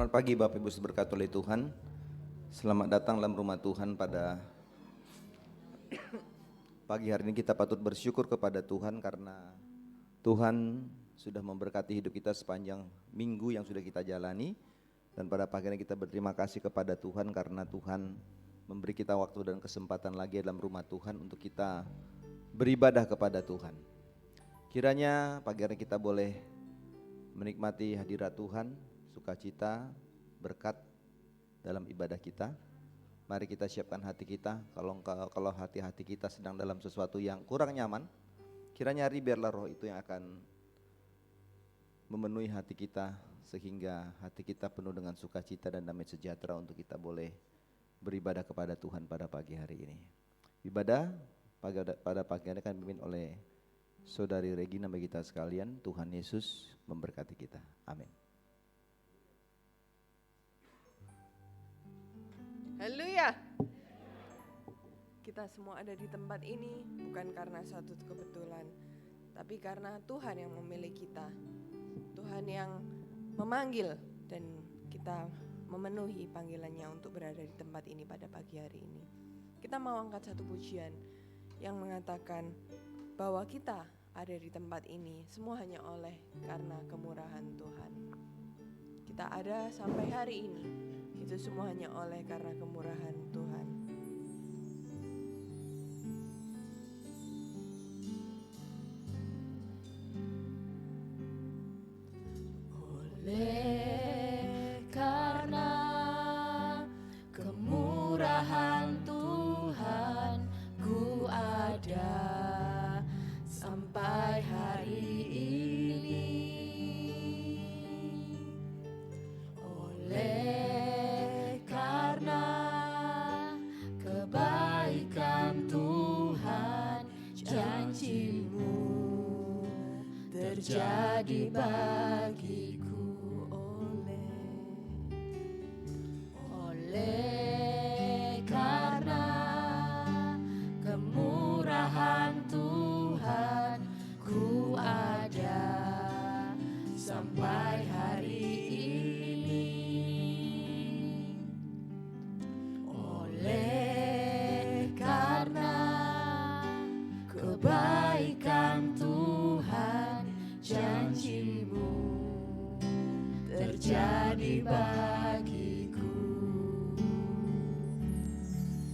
Selamat pagi Bapak Ibu diberkati oleh Tuhan. Selamat datang dalam rumah Tuhan pada pagi hari ini. Kita patut bersyukur kepada Tuhan karena Tuhan sudah memberkati hidup kita sepanjang minggu yang sudah kita jalani. Dan pada pagi ini kita berterima kasih kepada Tuhan karena Tuhan memberi kita waktu dan kesempatan lagi dalam rumah Tuhan untuk kita beribadah kepada Tuhan. Kiranya pagi hari kita boleh menikmati hadirat Tuhan, sukacita, berkat dalam ibadah kita. Mari kita siapkan hati kita. Kalau hati-hati kita sedang dalam sesuatu yang kurang nyaman, kiranya hari biarlah roh itu yang akan memenuhi hati kita, sehingga hati kita penuh dengan sukacita dan damai sejahtera untuk kita boleh beribadah kepada Tuhan pada pagi hari ini. Ibadah pada pagi hari akan dipimpin oleh Saudari Regina bagi kita sekalian. Tuhan Yesus memberkati kita. Amin. Haleluya. Kita semua ada di tempat ini bukan karena suatu kebetulan, tapi karena Tuhan yang memilih kita. Tuhan yang memanggil dan kita memenuhi panggilannya untuk berada di tempat ini pada pagi hari ini. Kita mau angkat satu pujian yang mengatakan bahwa kita ada di tempat ini semua hanya oleh karena kemurahan Tuhan. Kita ada sampai hari ini, itu semua hanya oleh karena kemurahan Tuhan. Oleh karena kemurahan Tuhan, ku ada sampai hari ini. Oleh karena kebaikan Tuhan, janji-Mu terjadi bagiku. Oleh karena kemurahan Tuhan, ku ada sampai hari ini. Oleh karena kebaikan Tuhan, janji-Mu terjadi bagiku.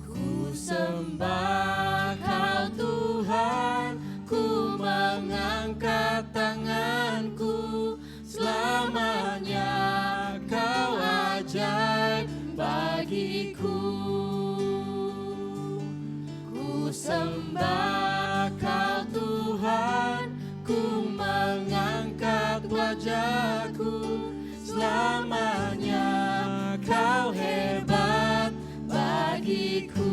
Ku sembah Kau Tuhan, ku mengangkat tanganku, selamanya Kau ajaib bagiku. Ku sembah Kau Tuhan, ku mengangkat wajahku, selamanya Kau hebat bagiku.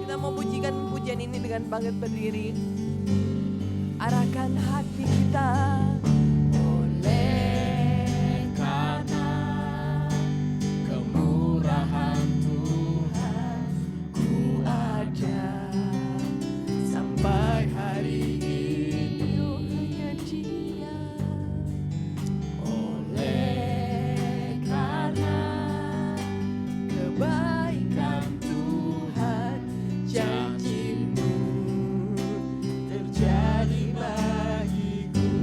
Kita mau pujikan pujian ini dengan bangkit berdiri. Arahkan hati kita. Oleh karena kemurahan Tuhan, ku ada sampai hari ini. Hanya Dia. Oleh karena kebaikan Tuhan, janji-Mu terjadi bagiku.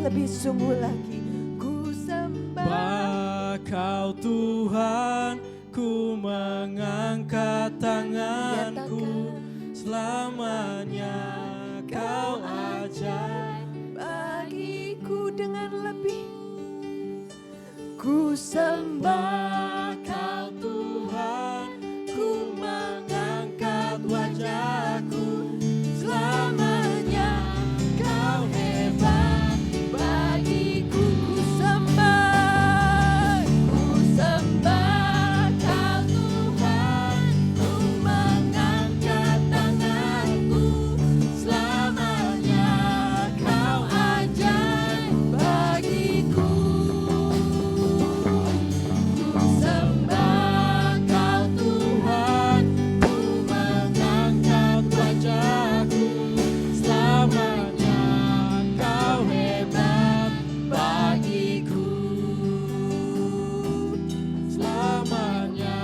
lebih sungguh lagi. Ku sembah Kau Tuhan, ku mengangkat tanganku. Selamanya Kau ajaib bagiku dengan lebih. Ku sembah Kau Tuhan, ku mengangkat wajahku. Selamanya Kau hebat bagiku. Ku sembah Kau Tuhan, ku mengangkat tanganku. Selamanya Kau ajaib bagiku. Ku sembah Kau Tuhan, ku mengangkat wajahku. Selamanya Kau hebat bagiku. Selamanya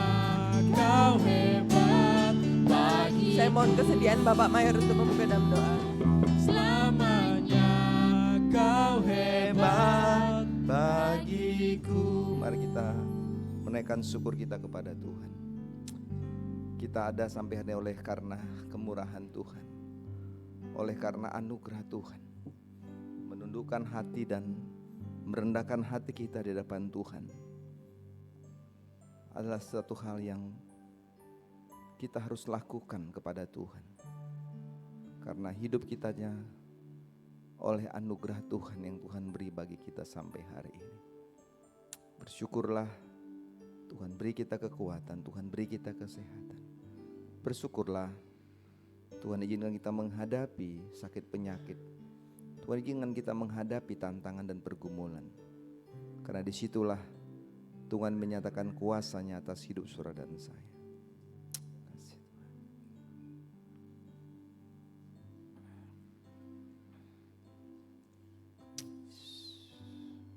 Kau hebat bagiku. Saya mohon kesediaan Bapak Mayor untuk membuka dalam doa. Selamanya Kau hebat bagiku. Mari kita menaikkan syukur kita kepada Tuhan. Kita ada sampai hari ini oleh karena kemurahan Tuhan, oleh karena anugerah Tuhan. Menundukkan hati dan merendahkan hati kita di hadapan Tuhan adalah satu hal yang kita harus lakukan kepada Tuhan. Karena hidup kitanya oleh anugerah Tuhan yang Tuhan beri bagi kita sampai hari ini. Bersyukurlah, Tuhan beri kita kekuatan, Tuhan beri kita kesehatan. Bersyukurlah, Tuhan izinkan kita menghadapi sakit penyakit. Tuhan izinkan kita menghadapi tantangan dan pergumulan. Karena disitulah Tuhan menyatakan kuasa-Nya atas hidup saudara dan saya. Kasih Tuhan.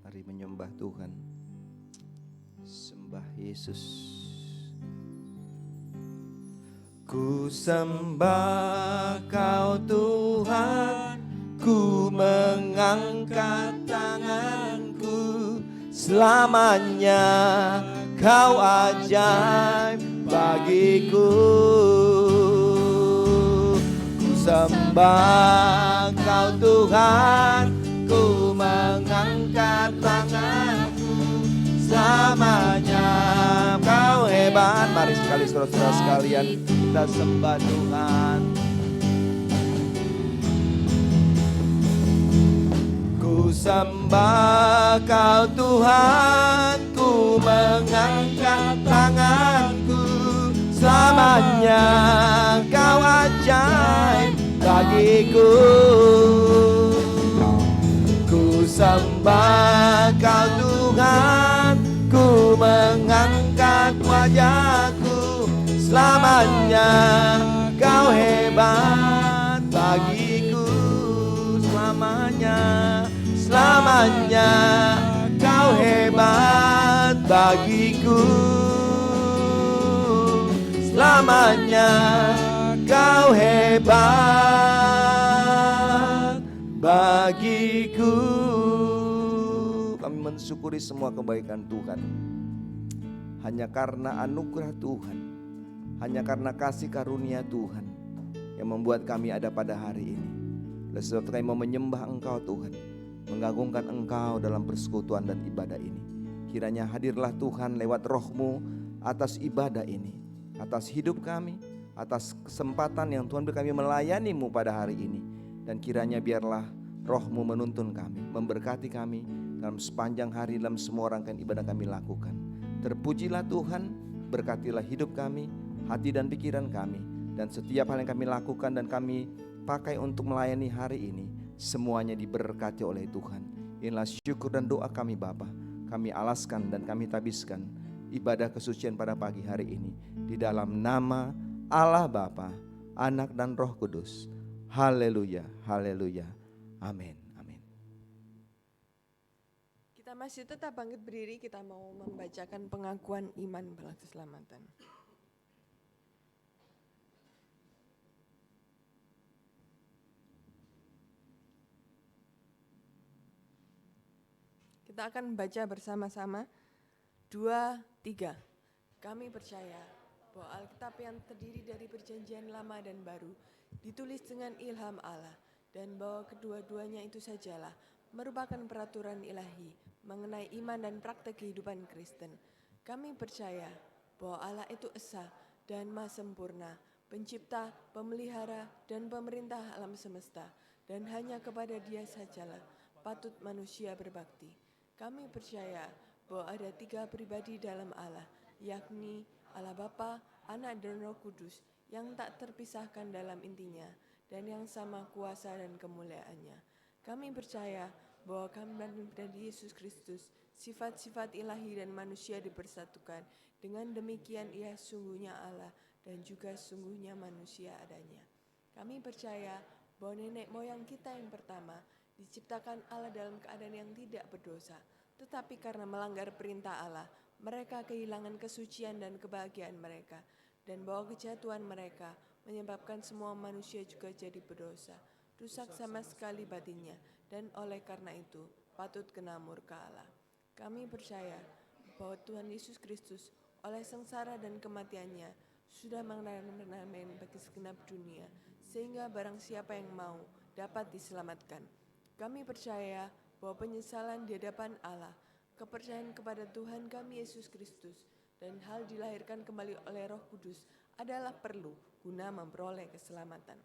Mari menyembah Tuhan. Sembah Yesus. Ku sembah Kau Tuhan, ku mengangkat tanganku. Selamanya Kau ajaib bagiku. Ku sembah Kau Tuhan, ku mengangkat tanganku. Selamanya Kau hebat. Mari sekali saudara-saudara sekalian, kita sembah Tuhan. Ku sembah Kau Tuhan, ku mengangkat tanganku. Selamanya Kau ajaib bagiku. Ku sembah Kau Tuhan, ku mengangkat wajahku. Selamanya Kau hebat bagiku. Selamanya, selamanya Kau hebat bagiku. Selamanya Kau hebat bagiku. Kami mensyukuri semua kebaikan Tuhan. Hanya karena anugerah Tuhan, hanya karena kasih karunia Tuhan yang membuat kami ada pada hari ini. Oleh sebab itu kami mau menyembah Engkau Tuhan, mengagungkan Engkau dalam persekutuan dan ibadah ini. Kiranya hadirlah Tuhan lewat Roh-Mu atas ibadah ini, atas hidup kami, atas kesempatan yang Tuhan beri kami melayani-Mu pada hari ini. Dan kiranya biarlah Roh-Mu menuntun kami, memberkati kami dalam sepanjang hari, dalam semua rangkaian ibadah kami lakukan. Terpujilah Tuhan, berkatilah hidup kami, hati dan pikiran kami, dan setiap hal yang kami lakukan dan kami pakai untuk melayani hari ini, semuanya diberkati oleh Tuhan. Inilah syukur dan doa kami Bapa. Kami alaskan dan kami tabiskan ibadah kesucian pada pagi hari ini di dalam nama Allah Bapa, Anak dan Roh Kudus. Haleluya, haleluya, amin, amin. Kita masih tetap bangkit berdiri, kita mau membacakan pengakuan iman balas keselamatan. Kita akan baca bersama-sama 2, 3. Kami percaya bahwa Alkitab yang terdiri dari perjanjian lama dan baru ditulis dengan ilham Allah dan bahwa kedua-duanya itu sajalah merupakan peraturan ilahi mengenai iman dan praktek kehidupan Kristen. Kami percaya bahwa Allah itu esa dan maha sempurna, pencipta, pemelihara, dan pemerintah alam semesta, dan hanya kepada Dia sajalah patut manusia berbakti. Kami percaya bahwa ada 3 pribadi dalam Allah, yakni Allah Bapa, Anak, dan Roh Kudus, yang tak terpisahkan dalam intinya, dan yang sama kuasa dan kemuliaannya. Kami percaya bahwa kami dan Yesus Kristus, sifat-sifat ilahi dan manusia dipersatukan. Dengan demikian ia sungguhnya Allah dan juga sungguhnya manusia adanya. Kami percaya bahwa nenek moyang kita yang pertama diciptakan Allah dalam keadaan yang tidak berdosa, tetapi karena melanggar perintah Allah, mereka kehilangan kesucian dan kebahagiaan mereka, dan bahwa kejatuhan mereka menyebabkan semua manusia juga jadi berdosa, rusak sama sekali batinnya, dan oleh karena itu patut kena murka Allah. Kami percaya bahwa Tuhan Yesus Kristus oleh sengsara dan kematiannya sudah mengenai bagi segenap dunia, sehingga barang siapa yang mau dapat diselamatkan. Kami percaya bahwa penyesalan di hadapan Allah, kepercayaan kepada Tuhan kami Yesus Kristus, dan hal dilahirkan kembali oleh Roh Kudus adalah perlu guna memperoleh keselamatan.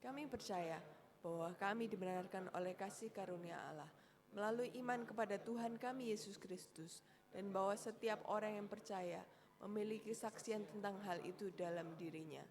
Kami percaya bahwa kami dibenarkan oleh kasih karunia Allah melalui iman kepada Tuhan kami Yesus Kristus, dan bahwa setiap orang yang percaya memiliki kesaksian tentang hal itu dalam dirinya.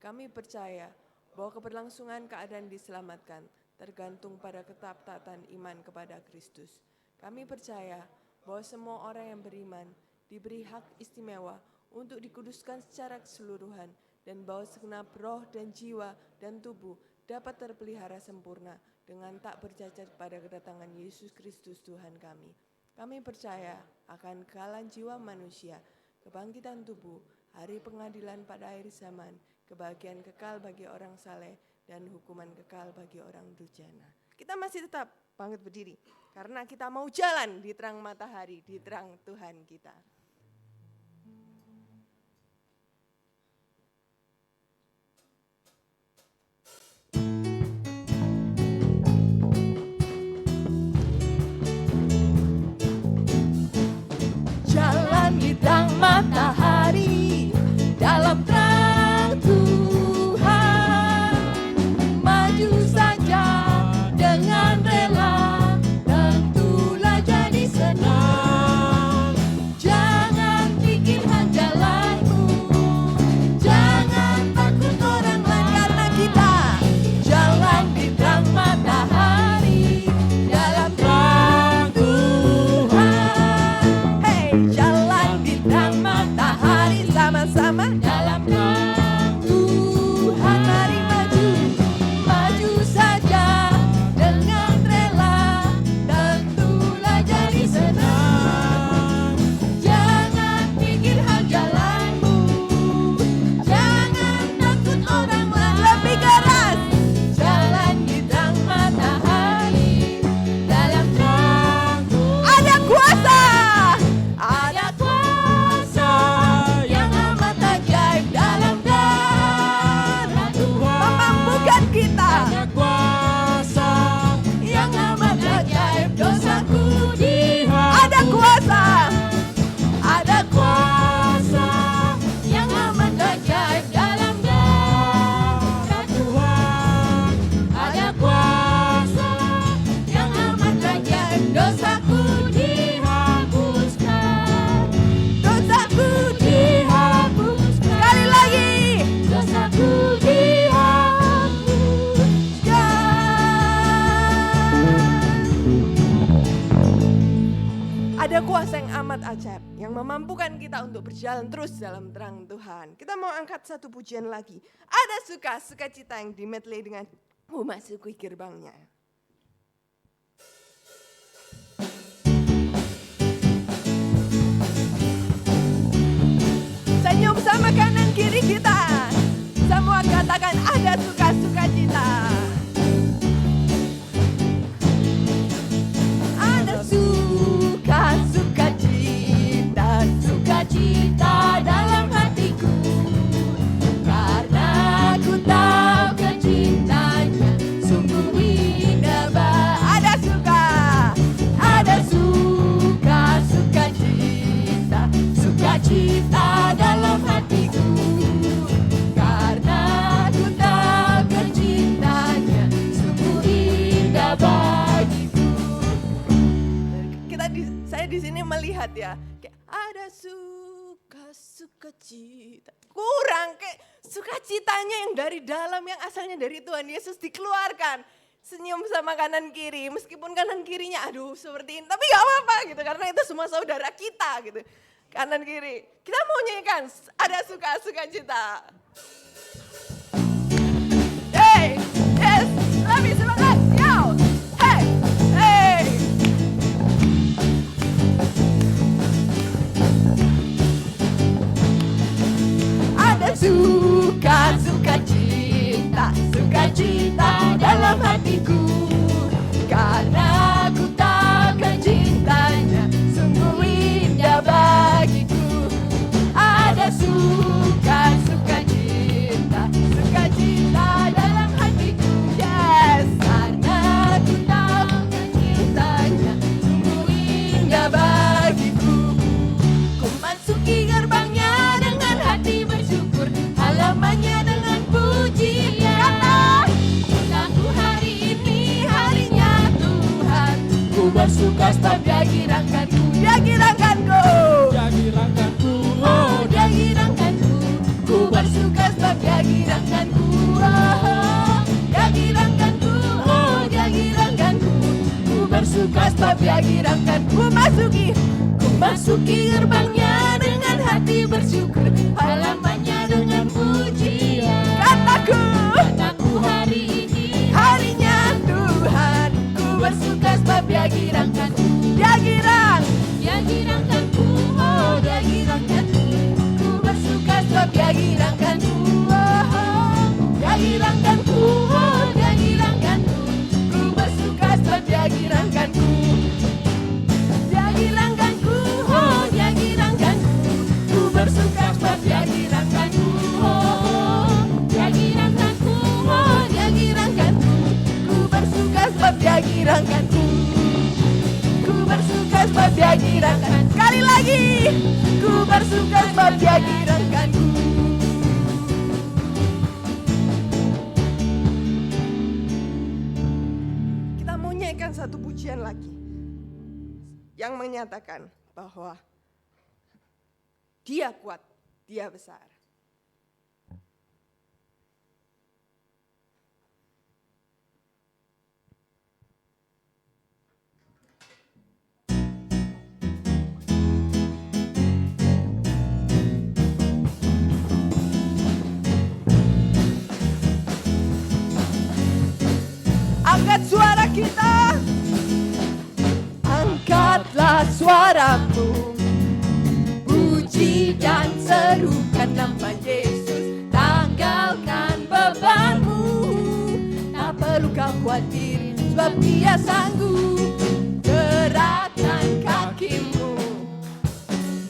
Kami percaya bahwa keberlangsungan keadaan diselamatkan tergantung pada ketaatan iman kepada Kristus. Kami percaya bahwa semua orang yang beriman diberi hak istimewa untuk dikuduskan secara keseluruhan, dan bahwa segenap roh dan jiwa dan tubuh dapat terpelihara sempurna dengan tak bercacat pada kedatangan Yesus Kristus Tuhan kami. Kami percaya akan kekalahan jiwa manusia, kebangkitan tubuh, hari pengadilan pada akhir zaman, kebahagiaan kekal bagi orang saleh, dan hukuman kekal bagi orang durjana. Kita masih tetap bangkit berdiri, karena kita mau jalan di terang matahari, di terang Tuhan kita. Jalan di terang matahari, dalam terang Tuhan, maju saja dengan rela, tentulah jadi senang. Jangan pikirkan jalanmu, jangan takut orang lain, karena kita jalan di terang matahari, dalam terang Tuhan. Hey, jalan di terang matahari sama-sama Dalam terang Tuhan, mari maju, maju saja dengan rela, tentulah jadi senang. Jangan pikir hal jalanmu, jangan takut orang lain, lebih keras. jalan di terang matahari, dalam terang Tuhan. Ada kuasa, Ada kuasa yang amat ajaib dalam darah Tuhan. memampukan kita. Ada kuasa yang amat ajaib, dosaku dihapus. Ada kuasa, Ada kuasa yang amat ajaib dalam darah Tuhan. Ada kuasa yang amat ajaib, dosaku dihapuskan. dosaku Dihapuskan. sekali lagi. Dosaku dihapuskan. Ada kuasa yang amat ajaib yang memampukan kita untuk berjalan terus dalam terang Tuhan. Kita mau angkat satu pujian lagi. Ada sukacita yang dimedley dengan memasuki gerbangnya. Senyum sama kanan kiri kita. Semua katakan ada sukacita. Ada sukacita saya di sini melihat ya, kayak ada sukacita. Kurang, kayak sukacitanya yang dari dalam, yang asalnya dari Tuhan Yesus dikeluarkan. Senyum sama kanan kiri, meskipun kanan kirinya aduh seperti ini, tapi gak apa-apa gitu, karena itu semua saudara kita gitu. Kanan kiri, kita mau nyanyikan ada sukacita. Hey, yes, lebih semangat, yo, hey, hey. Ada sukacita dalam hatiku, karena ku tahu cintanya sungguh indah bagiku. Ada sukacita dalam hatiku, yes, karena ku tahu cintanya sungguh indah bagiku. Ku masuki gerbangnya dengan hati bersyukur, halamannya dengan pujian. Kataku hari ini harinya Tuhan, ku bersuka sebab Dia girangkanku, oh Dia girangkanku. Ku bersuka sebab Dia girangkanku, oh Dia girangkanku, oh Dia girangkanku. Ku bersuka sebab Dia girangkanku. Ku masuki gerbangnya dengan hati bersyukur, halamannya dengan pujian. Kataku hari ini harinya Tuhan, ku bersuka sebab Dia girangkanku. Dia girangkanku, oh Dia girangkanku. Ku bersuka sebab Dia girangkanku, oh Dia girangkanku, oh Dia girangkanku. Ku bersuka sebab Dia girangkanku. Dia girangkanku, oh Dia girangkanku. Ku bersuka sebab Dia girangkanku, oh Dia girangkanku, oh Dia girangkanku. Ku bersuka sebab Dia girangkanku. Ku bersuka sebab Dia girangkan. Sekali lagi, ku bersuka sebab Dia girangkanku. Kita mau nyanyikan satu pujian lagi yang menyatakan bahwa Dia kuat, Dia besar. Angkat suara kita, angkatlah suaramu, puji dan serukan nama Yesus. Tanggalkan bebanmu, tak perlu kau khawatir, sebab Dia sanggup. Gerakkan kakimu,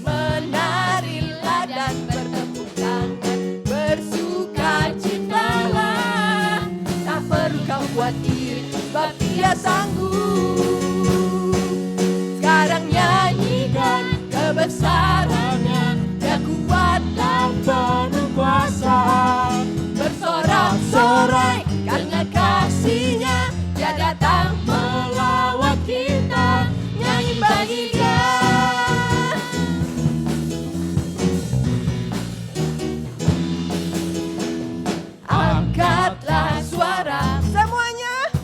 menarilah dan bertepuk tangan, bersukacitalah, tak perlu kau khawatir, sebab Dia sanggup. Sekarang nyanyikan kebesarannya, Dia kuat dan penuh kuasa. Bersorak-sorai karena kasih-Nya, Dia datang melawat kita. Nyanyi bagi Dia. Angkatlah suara semuanya,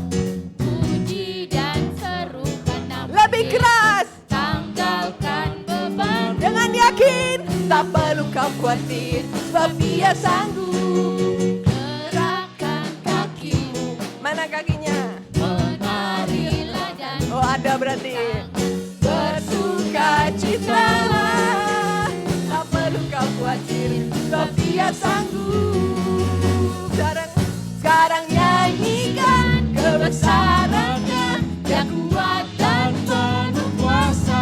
Puji dan serukan nama lebih keras, Tanggalkan beban, dengan yakin. Tak perlu kau khawatir, sebab Dia sanggup. gerakkan kakimu, Mana kakinya? menarilah dan Oh ada berarti. Bersukacitalah, tak perlu kau khawatir, sebab Dia sanggup. Sekarang nyanyikan kebesarannya, Dia kuat dan penuh kuasa.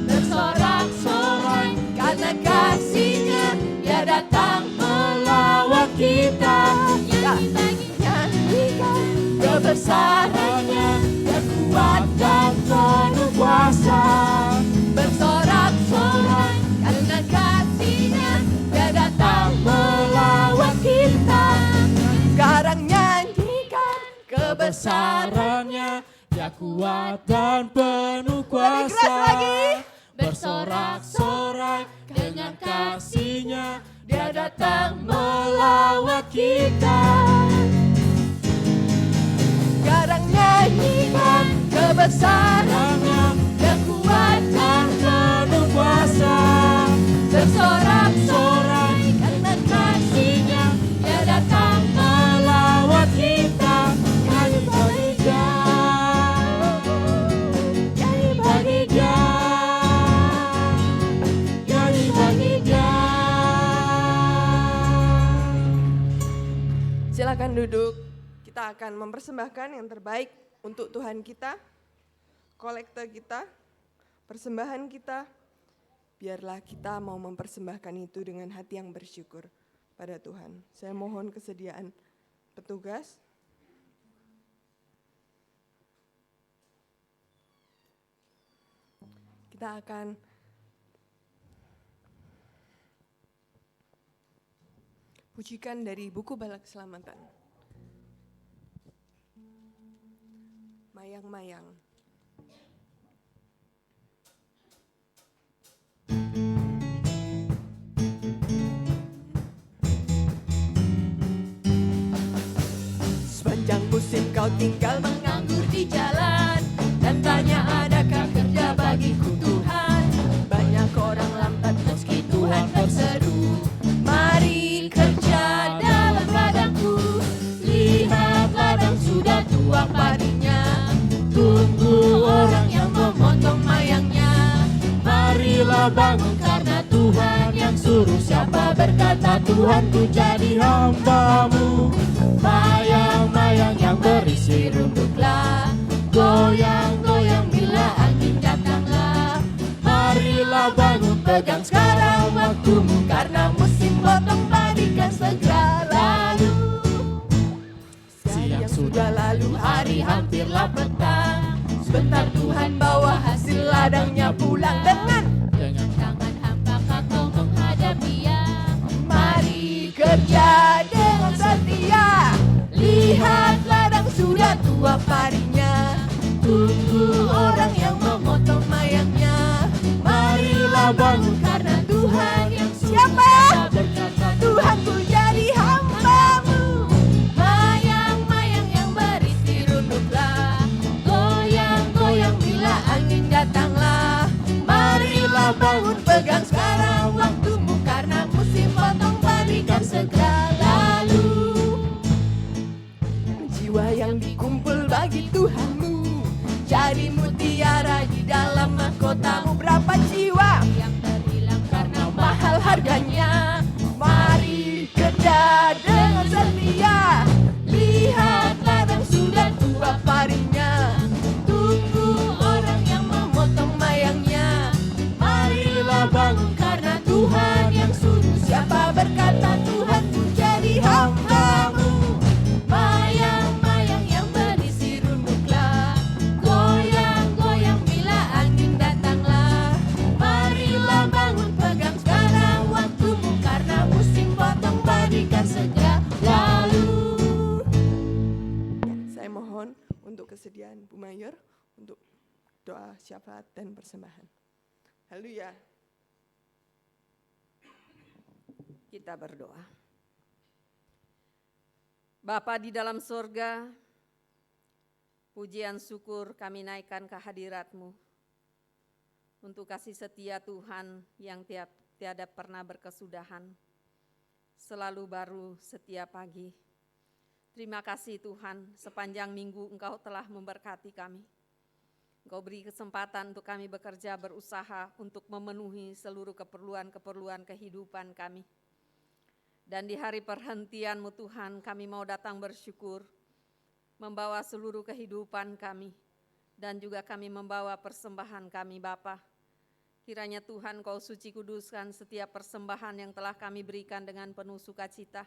Bersorak-sorai karena kasih-Nya, Dia datang melawat kita. Nyanyikan kebesarannya, Dia kuat dan penuh kuasa. Bersorak-sorai karena kasih-Nya, Dia datang melawat kita. Sekarang nyanyikan kebesarannya, kuat dan penuh kuasa. Bersorak-sorak dengan kasih-Nya, Dia datang melawat kita. Sekarang nyanyikan kebesaran-Nya, Kekuatan penuh kuasa. bersorak-sorai karena kasih-Nya, Dia datang melawat kita. Nyanyi bagi Dia, nyanyi bagi Dia, nyanyi bagi Dia. Silakan duduk. Kita akan mempersembahkan yang terbaik untuk Tuhan kita, kolekte kita, persembahan kita. Biarlah kita mau mempersembahkan itu dengan hati yang bersyukur pada Tuhan. Saya mohon kesediaan petugas. Kita akan pujikan dari buku Bala Keselamatan. Mayang-mayang. Sepanjang musim kau tinggal menganggur di jalan dan tanya adakah kerja bagiku Tuhan. Banyak orang lambat meski Tuhan berseru, mari kerja dalam ladangku. Lihat ladang sudah tua padinya, tunggu orang yang memotong mayangnya. Marilah bangun karena Tuhan yang suruh. Siapa berkata Tuhan ku jadi hamba-Mu? Mayang-mayang yang berisi runduklah, goyang-goyang bila angin datanglah. Marilah bangun, pegang sekarang waktumu, karena musim potong padi kan segera lalu. Siang sudah lalu, hari hampirlah petang. Sebentar Tuhan bawa hasil ladangnya pulang dengan Tangan hampakah kau menghadap Dia? mari kerja dengan setia. Lihat ladang sudah tua padinya, tunggu orang yang memotong mayangnya. Marilah bangun karena Tuhan yang siapa berkata Tuhan ku jadi hamba-Mu. Mayang-mayang yang berisi runduklah, goyang-goyang bila angin datanglah. Marilah bangun, pegang sekarang waktumu, karena musim potong padi kan segera lalu. Jiwa yang dikumpul bagi Tuhanmu jadi mutiara di dalam mahkotamu. Berapa jiwa Yang terhilang karena mahal harganya? Mari kerja dengan setia. Lihat ladang sudah tua padinya, tunggu orang yang memotong mayangnya. Marilah bangun karena Tuhan yang suruh. Siapa berkata Tuhan ku jadi hamba-Mu? Mayang-mayang yang berisi runduklah, goyang-goyang bila angin datanglah. Marilah bangun, pegang sekarang waktumu, karena musim potong padi kan segera lalu. Saya mohon untuk kesediaan Bu Mayor untuk doa syafaat dan persembahan. Haleluya. Kita berdoa. Bapa di dalam surga, pujian syukur kami naikkan ke hadirat-Mu untuk kasih setia Tuhan yang tiada pernah berkesudahan, selalu baru setiap pagi. Terima kasih Tuhan, sepanjang minggu Engkau telah memberkati kami. Engkau beri kesempatan untuk kami bekerja, berusaha untuk memenuhi seluruh keperluan-keperluan kehidupan kami. Dan di hari perhentian-Mu Tuhan, kami mau datang bersyukur, membawa seluruh kehidupan kami, dan juga kami membawa persembahan kami Bapa. Kiranya Tuhan Kau suci kuduskan setiap persembahan yang telah kami berikan dengan penuh sukacita.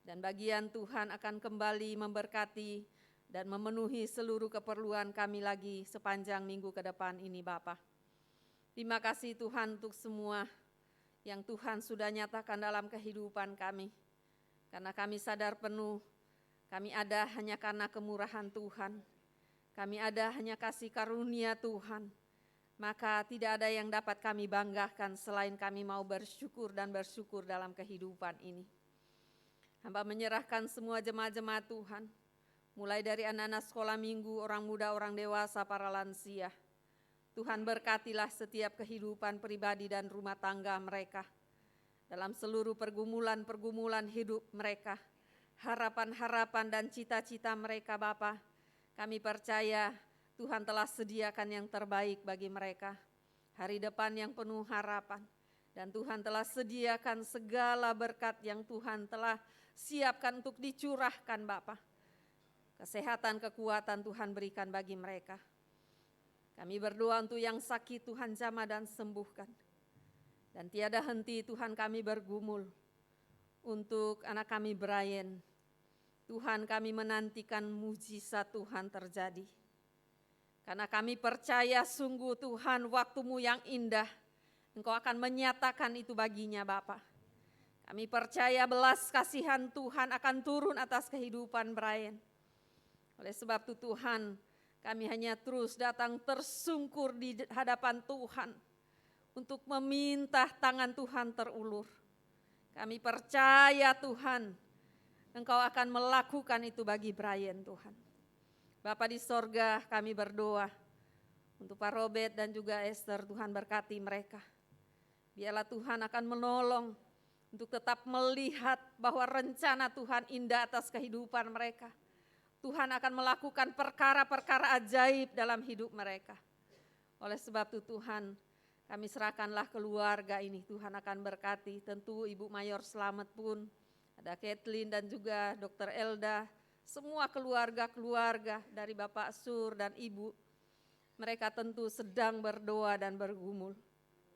Dan bagian Tuhan akan kembali memberkati dan memenuhi seluruh keperluan kami lagi sepanjang minggu ke depan ini Bapa. Terima kasih Tuhan untuk semua yang Tuhan sudah nyatakan dalam kehidupan kami. Karena kami sadar penuh, kami ada hanya karena kemurahan Tuhan. Kami ada hanya kasih karunia Tuhan. Maka tidak ada yang dapat kami banggakan selain kami mau bersyukur dan bersyukur dalam kehidupan ini. Hamba menyerahkan semua jemaat-jemaat Tuhan, mulai dari anak-anak sekolah minggu, orang muda, orang dewasa, para lansia. Tuhan berkatilah setiap kehidupan pribadi dan rumah tangga mereka. Dalam seluruh pergumulan-pergumulan hidup mereka, harapan-harapan dan cita-cita mereka Bapa, kami percaya Tuhan telah sediakan yang terbaik bagi mereka, hari depan yang penuh harapan. Dan Tuhan telah sediakan segala berkat yang Tuhan telah siapkan untuk dicurahkan Bapa. Kesehatan, kekuatan Tuhan berikan bagi mereka. Kami berdoa untuk yang sakit Tuhan jamah dan sembuhkan. Dan tiada henti Tuhan kami bergumul untuk anak kami Brian. Tuhan kami menantikan mujizat Tuhan terjadi. Karena kami percaya sungguh Tuhan waktu-Mu yang indah, Engkau akan menyatakan itu baginya Bapa. Kami percaya belas kasihan Tuhan akan turun atas kehidupan Brian. Oleh sebab itu Tuhan, kami hanya terus datang tersungkur di hadapan Tuhan untuk meminta tangan Tuhan terulur. Kami percaya Tuhan, Engkau akan melakukan itu bagi Brian Tuhan. Bapa di sorga, kami berdoa untuk Pak Robert dan juga Esther, Tuhan berkati mereka. Biarlah Tuhan akan menolong untuk tetap melihat bahwa rencana Tuhan indah atas kehidupan mereka. Tuhan akan melakukan perkara-perkara ajaib dalam hidup mereka. Oleh sebab itu Tuhan, kami serahkanlah keluarga ini, Tuhan akan berkati. Tentu Ibu Mayor Selamat pun, ada Kathleen dan juga Dr. Elda, semua keluarga-keluarga dari Bapak Sur dan Ibu, mereka tentu sedang berdoa dan bergumul.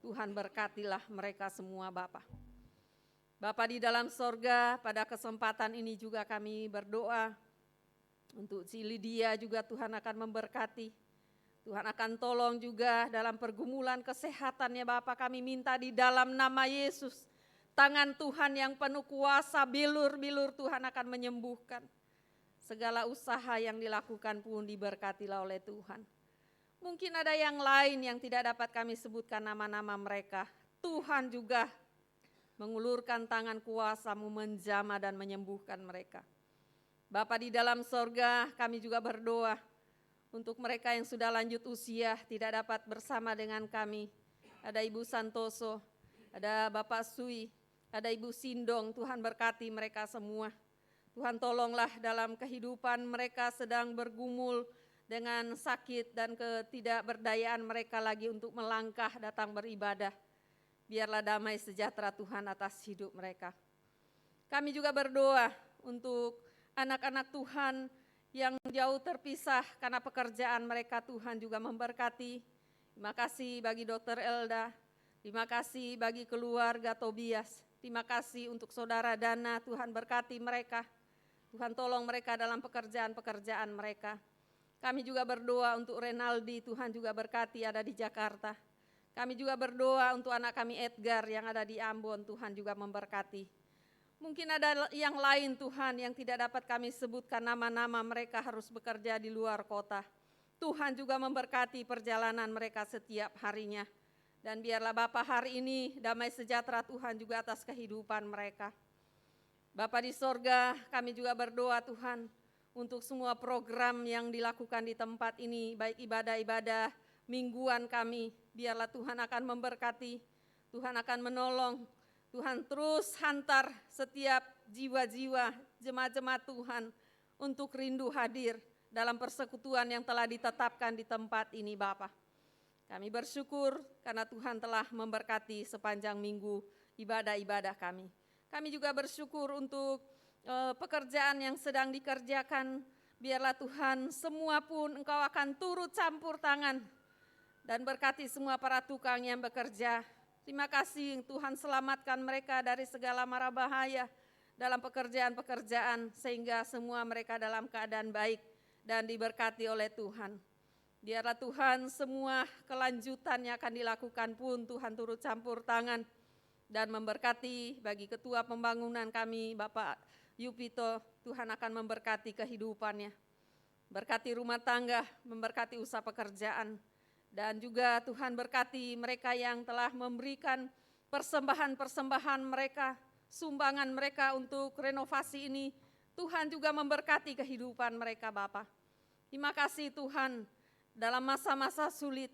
Tuhan berkatilah mereka semua Bapak. Bapak di dalam sorga, pada kesempatan ini juga kami berdoa untuk si Lydia juga Tuhan akan memberkati. Tuhan akan tolong juga dalam pergumulan kesehatannya Bapak, kami minta di dalam nama Yesus. Tangan Tuhan yang penuh kuasa, bilur-bilur Tuhan akan menyembuhkan. Segala usaha yang dilakukan pun diberkatilah oleh Tuhan. Mungkin ada yang lain yang tidak dapat kami sebutkan nama-nama mereka. Tuhan juga mengulurkan tangan kuasa-Mu menjamah dan menyembuhkan mereka. Bapa di dalam sorga, kami juga berdoa untuk mereka yang sudah lanjut usia tidak dapat bersama dengan kami. Ada Ibu Santoso, ada Bapak Sui, ada Ibu Sindong, Tuhan berkati mereka semua. Tuhan tolonglah dalam kehidupan mereka sedang bergumul dengan sakit dan ketidakberdayaan mereka lagi untuk melangkah datang beribadah. Biarlah damai sejahtera Tuhan atas hidup mereka. Kami juga berdoa untuk anak-anak Tuhan yang jauh terpisah karena pekerjaan mereka, Tuhan juga memberkati. Terima kasih bagi Dr. Elda, terima kasih bagi keluarga Tobias, terima kasih untuk saudara Dana, Tuhan berkati mereka. Tuhan tolong mereka dalam pekerjaan-pekerjaan mereka. Kami juga berdoa untuk Renaldi, Tuhan juga berkati ada di Jakarta. Kami juga berdoa untuk anak kami Edgar yang ada di Ambon, Tuhan juga memberkati. Mungkin ada yang lain Tuhan yang tidak dapat kami sebutkan nama-nama, mereka harus bekerja di luar kota. Tuhan juga memberkati perjalanan mereka setiap harinya. Dan biarlah Bapa hari ini damai sejahtera Tuhan juga atas kehidupan mereka. Bapa di sorga, kami juga berdoa Tuhan untuk semua program yang dilakukan di tempat ini, baik ibadah-ibadah mingguan kami, biarlah Tuhan akan memberkati, Tuhan akan menolong, Tuhan terus hantar setiap jiwa-jiwa jemaat-jemaat Tuhan untuk rindu hadir dalam persekutuan yang telah ditetapkan di tempat ini Bapa. Kami bersyukur karena Tuhan telah memberkati sepanjang minggu ibadah-ibadah kami. Kami juga bersyukur untuk pekerjaan yang sedang dikerjakan. Biarlah Tuhan semua pun Engkau akan turut campur tangan dan berkati semua para tukang yang bekerja. Terima kasih Tuhan selamatkan mereka dari segala mara bahaya dalam pekerjaan-pekerjaan sehingga semua mereka dalam keadaan baik dan diberkati oleh Tuhan. Biarlah Tuhan semua kelanjutannya akan dilakukan pun Tuhan turut campur tangan dan memberkati bagi ketua pembangunan kami Bapak Yupito, Tuhan akan memberkati kehidupannya. berkati rumah tangga, memberkati usaha pekerjaan, dan juga Tuhan berkati mereka yang telah memberikan persembahan-persembahan mereka, sumbangan mereka untuk renovasi ini. Tuhan juga memberkati kehidupan mereka Bapa. Terima kasih Tuhan, dalam masa-masa sulit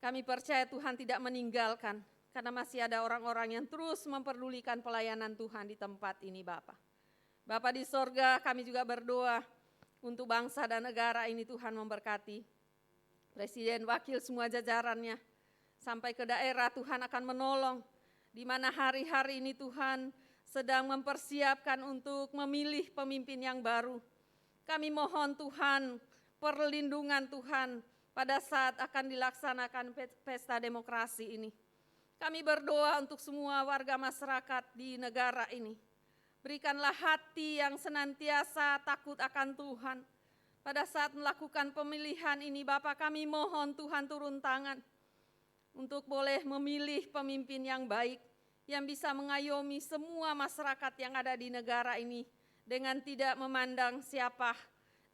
kami percaya Tuhan tidak meninggalkan, karena masih ada orang-orang yang terus memperdulikan pelayanan Tuhan di tempat ini Bapa. Bapa di sorga, kami juga berdoa untuk bangsa dan negara ini. Tuhan memberkati Presiden, wakil, semua jajarannya, sampai ke daerah. Tuhan akan menolong, di mana hari-hari ini Tuhan sedang mempersiapkan untuk memilih pemimpin yang baru. Kami mohon Tuhan, perlindungan Tuhan pada saat akan dilaksanakan pesta demokrasi ini. Kami berdoa untuk semua warga masyarakat di negara ini. Berikanlah hati yang senantiasa takut akan Tuhan. Pada saat melakukan pemilihan ini Bapak, kami mohon Tuhan turun tangan untuk boleh memilih pemimpin yang baik, yang bisa mengayomi semua masyarakat yang ada di negara ini dengan tidak memandang siapa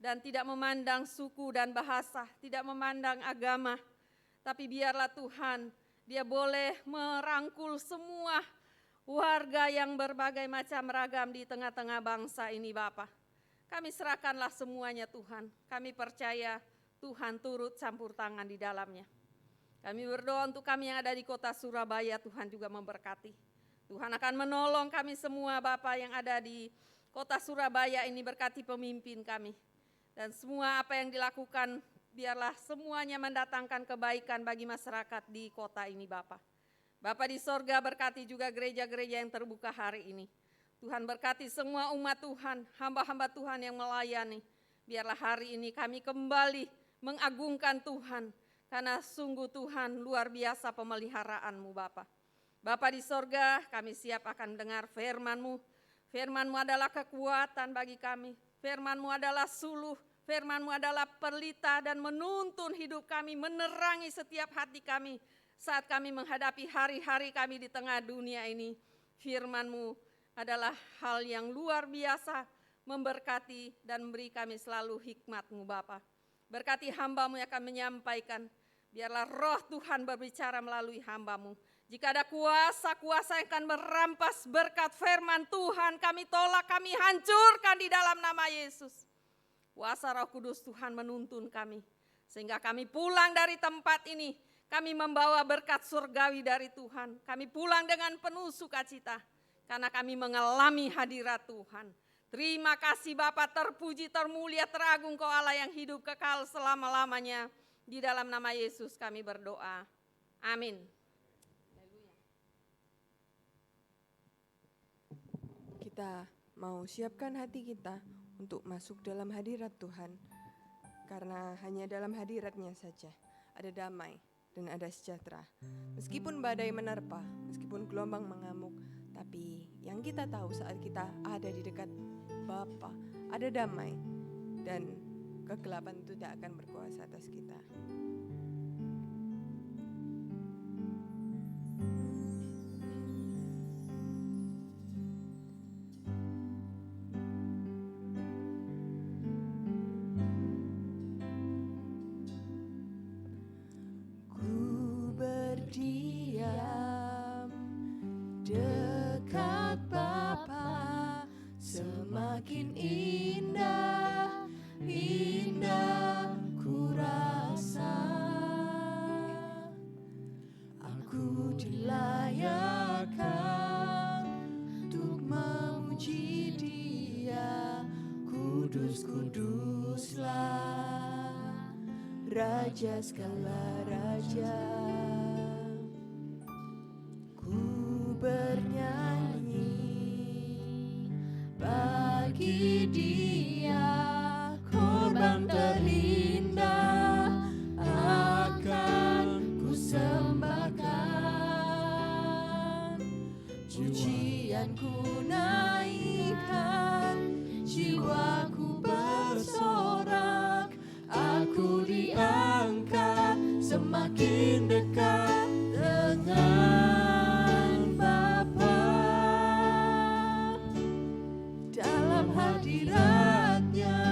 dan tidak memandang suku dan bahasa, tidak memandang agama. Tapi biarlah Tuhan, Dia boleh merangkul semua warga yang berbagai macam ragam di tengah-tengah bangsa ini Bapa. Kami serahkanlah semuanya Tuhan. Kami percaya Tuhan turut campur tangan di dalamnya. Kami berdoa untuk kami yang ada di kota Surabaya, Tuhan juga memberkati. Tuhan akan menolong kami semua Bapa yang ada di kota Surabaya ini, berkati pemimpin kami. Dan semua apa yang dilakukan, biarlah semuanya mendatangkan kebaikan bagi masyarakat di kota ini Bapa. Bapa di sorga, berkati juga gereja-gereja yang terbuka hari ini. Tuhan berkati semua umat Tuhan, hamba-hamba Tuhan yang melayani. Biarlah hari ini kami kembali mengagungkan Tuhan, karena sungguh Tuhan luar biasa pemeliharaanmu Bapa. Bapa di sorga, kami siap akan mendengar firman-Mu. Firman-Mu adalah kekuatan bagi kami. Firman-Mu adalah suluh. Firman-Mu adalah pelita dan menuntun hidup kami, menerangi setiap hati kami saat kami menghadapi hari-hari kami di tengah dunia ini. Firman-Mu adalah hal yang luar biasa, memberkati dan memberi kami selalu hikmat-Mu Bapa. Berkati hamba-Mu yang akan menyampaikan, biarlah roh Tuhan berbicara melalui hamba-Mu. Jika ada kuasa-kuasa yang akan merampas berkat firman Tuhan, kami tolak, kami hancurkan di dalam nama Yesus. Kuasa Roh Kudus Tuhan menuntun kami, sehingga kami pulang dari tempat ini, kami membawa berkat surgawi dari Tuhan. Kami pulang dengan penuh sukacita, karena kami mengalami hadirat Tuhan. Terima kasih Bapa, terpuji, termulia, teragung Kau Allah yang hidup kekal selama-lamanya. Di dalam nama Yesus kami berdoa. Amin. Kita mau siapkan hati kita untuk masuk dalam hadirat Tuhan. Karena hanya dalam hadirat-Nya saja ada damai dan ada sejahtera. Meskipun badai menerpa, meskipun gelombang mengamuk, tapi yang kita tahu saat kita ada di dekat Bapa, ada damai dan kegelapan itu tidak akan berkuasa atas kita. Ku berdiam dekat Bapa, semakin indah, indah ku rasa. Aku dilayakkan untuk memuji Dia, kudus-kuduslah Raja segala raja. Ku bernyanyi bagi Dia, korban terindah akan ku sembahkan. Pujianku naikkan, jiwaku bersorak, aku diangkat semakin dekat dengan Bapa. Dalam hadirat-Nya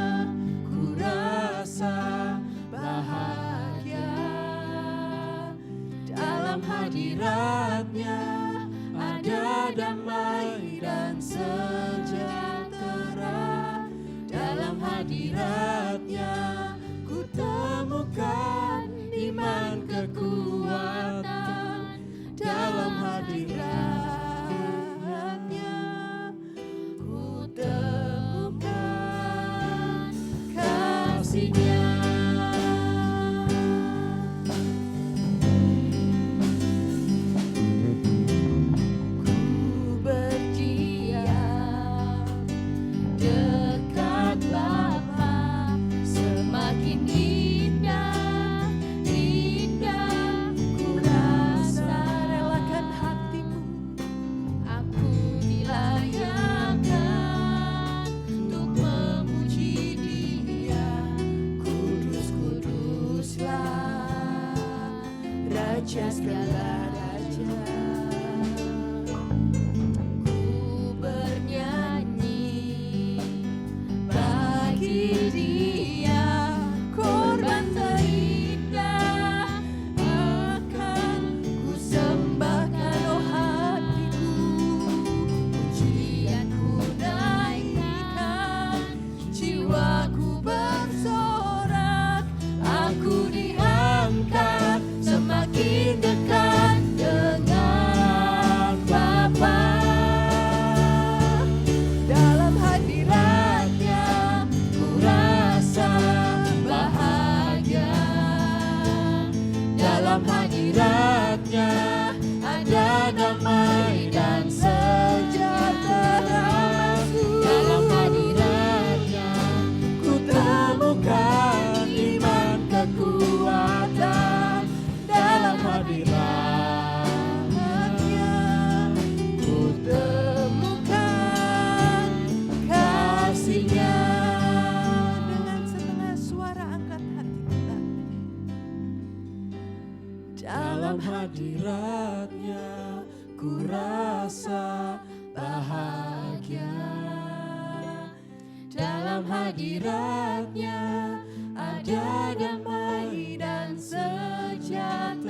ku rasa dalam hadiratnya ada damai dan sejahtera. Dalam hadiratnya ku temukan iman kekuatan. Dalam hadiratnya ku temukan kasih-Nya. Ku berdiam dekat Bapa, semakin indah, indah ku rasa. Relakan hatimu, Aku dilayakkan untuk memuji Dia. kudus, kuduslah Raja segala raja. Ku bernyanyi Bagi Dia korban terindah akan ku sembahkan, oh hatiku. Pujianku naikkan, jiwaku bersorak. Aku diangkat semakin dekat dengan Bapa. Dalam hadiratnya ku rasa bahagia. Dalam hadiratnya ada damai dan sejahtera. Dalam hadiratnya ku temukan iman kekuatan. Dalam hadiratnya ku temukan kasih-Nya. Dengan setengah suara angkat hati kita. Dalam hadiratnya ku rasa bahagia. Dalam hadiratnya ada damai dan sejahtera.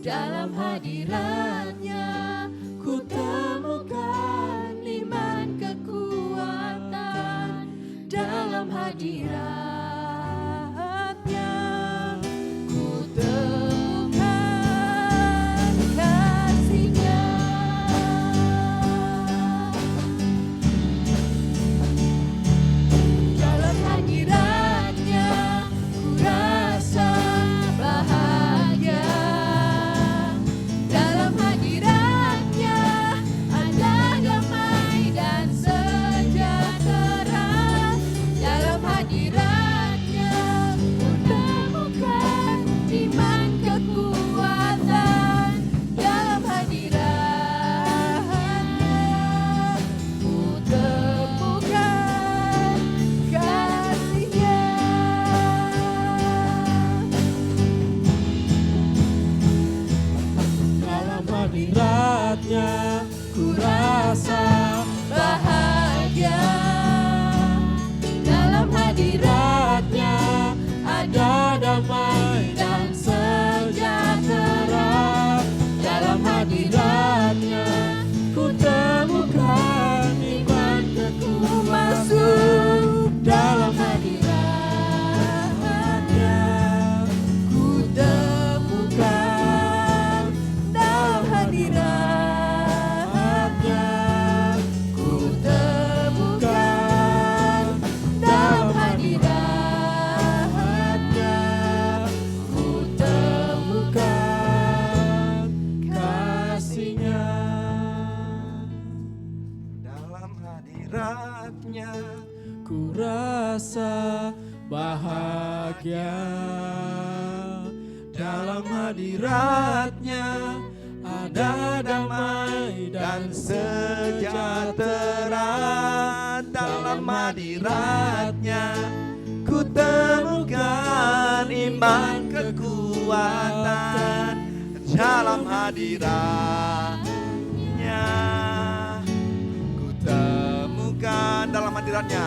Dalam hadiratnya ku temukan iman kekuatan. Dalam hadiratnya ku temukan kasih-Nya. Dalam hadiratnya ku rasa bahagia. Dalam hadiratnya ada damai dan sejahtera. Dalam hadiratnya ku temukan iman kekuatan. Dalam hadiratnya ku temukan kasih-Nya. Dalam hadiratnya ku rasa bahagia. Dalam hadiratnya ada damai dan sejahtera. Dalam hadiratnya ku temukan iman kekuatan. Masuk dalam hadiratnya ku temukan. Dalam hadiratnya ku temukan. Dalam hadiratnya ku temukan kasih-Nya. Dalam hadiratnya Ku rasa bahagia. Dalam hadiratnya ada damai dan sejahtera. dalam hadiratnya ku temukan iman kekuatan. Dalam hadiratnya ku temukan, dalam hadiratnya,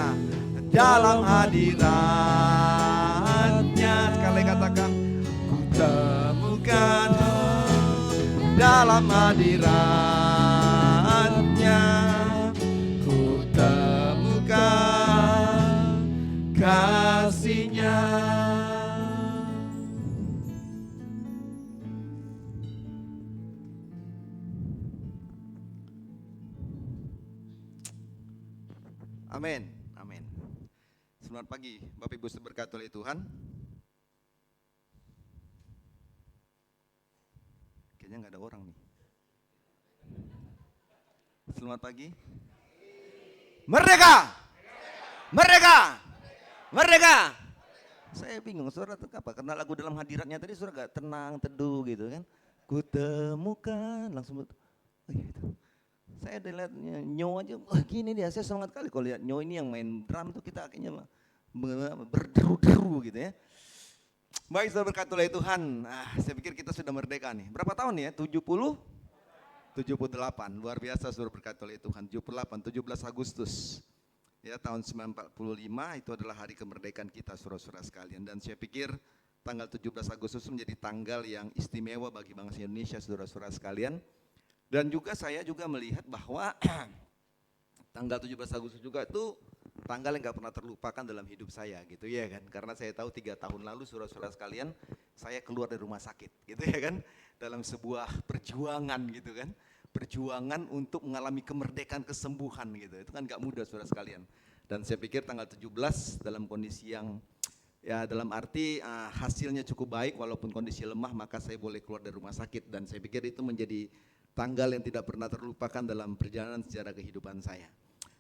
dalam hadiratnya, sekali katakan ku temukan dalam hadirat-Nya ku temukan kasih-Nya. Amin, amin. Selamat pagi, Bapak Ibu diberkati oleh Tuhan. Kayaknya nggak ada orang nih. Selamat pagi. Merdeka! Merdeka! Merdeka! Saya bingung, saudara itu apa? Karena lagu dalam hadiratnya tadi saudara gak tenang, teduh gitu kan. Ku temukan, langsung oh gitu. Saya udah lihat Nyo aja, gini dia, saya semangat kali kalau lihat Nyo ini yang main drum tuh kita akhirnya berderu-deru gitu ya. Baik, saudara berkat oleh Tuhan. Saya pikir kita sudah merdeka nih. Berapa tahun ya? 78, luar biasa saudara berkat oleh Tuhan. 78, 17 Agustus. Ya, tahun 1945 itu adalah hari kemerdekaan kita saudara-saudara sekalian. Dan saya pikir tanggal 17 Agustus menjadi tanggal yang istimewa bagi bangsa Indonesia saudara-saudara sekalian. Dan juga saya juga melihat bahwa tanggal 17 Agustus juga itu tanggal yang gak pernah terlupakan dalam hidup saya gitu ya kan. Karena saya tahu 3 tahun lalu saudara-saudara sekalian saya keluar dari rumah sakit gitu ya kan. Dalam sebuah perjuangan gitu kan. Perjuangan untuk mengalami kemerdekaan, kesembuhan gitu. Itu kan gak mudah saudara sekalian. Dan saya pikir tanggal 17 dalam kondisi yang ya dalam arti hasilnya cukup baik walaupun kondisi lemah maka saya boleh keluar dari rumah sakit. Dan saya pikir itu menjadi tanggal yang tidak pernah terlupakan dalam perjalanan sejarah kehidupan saya.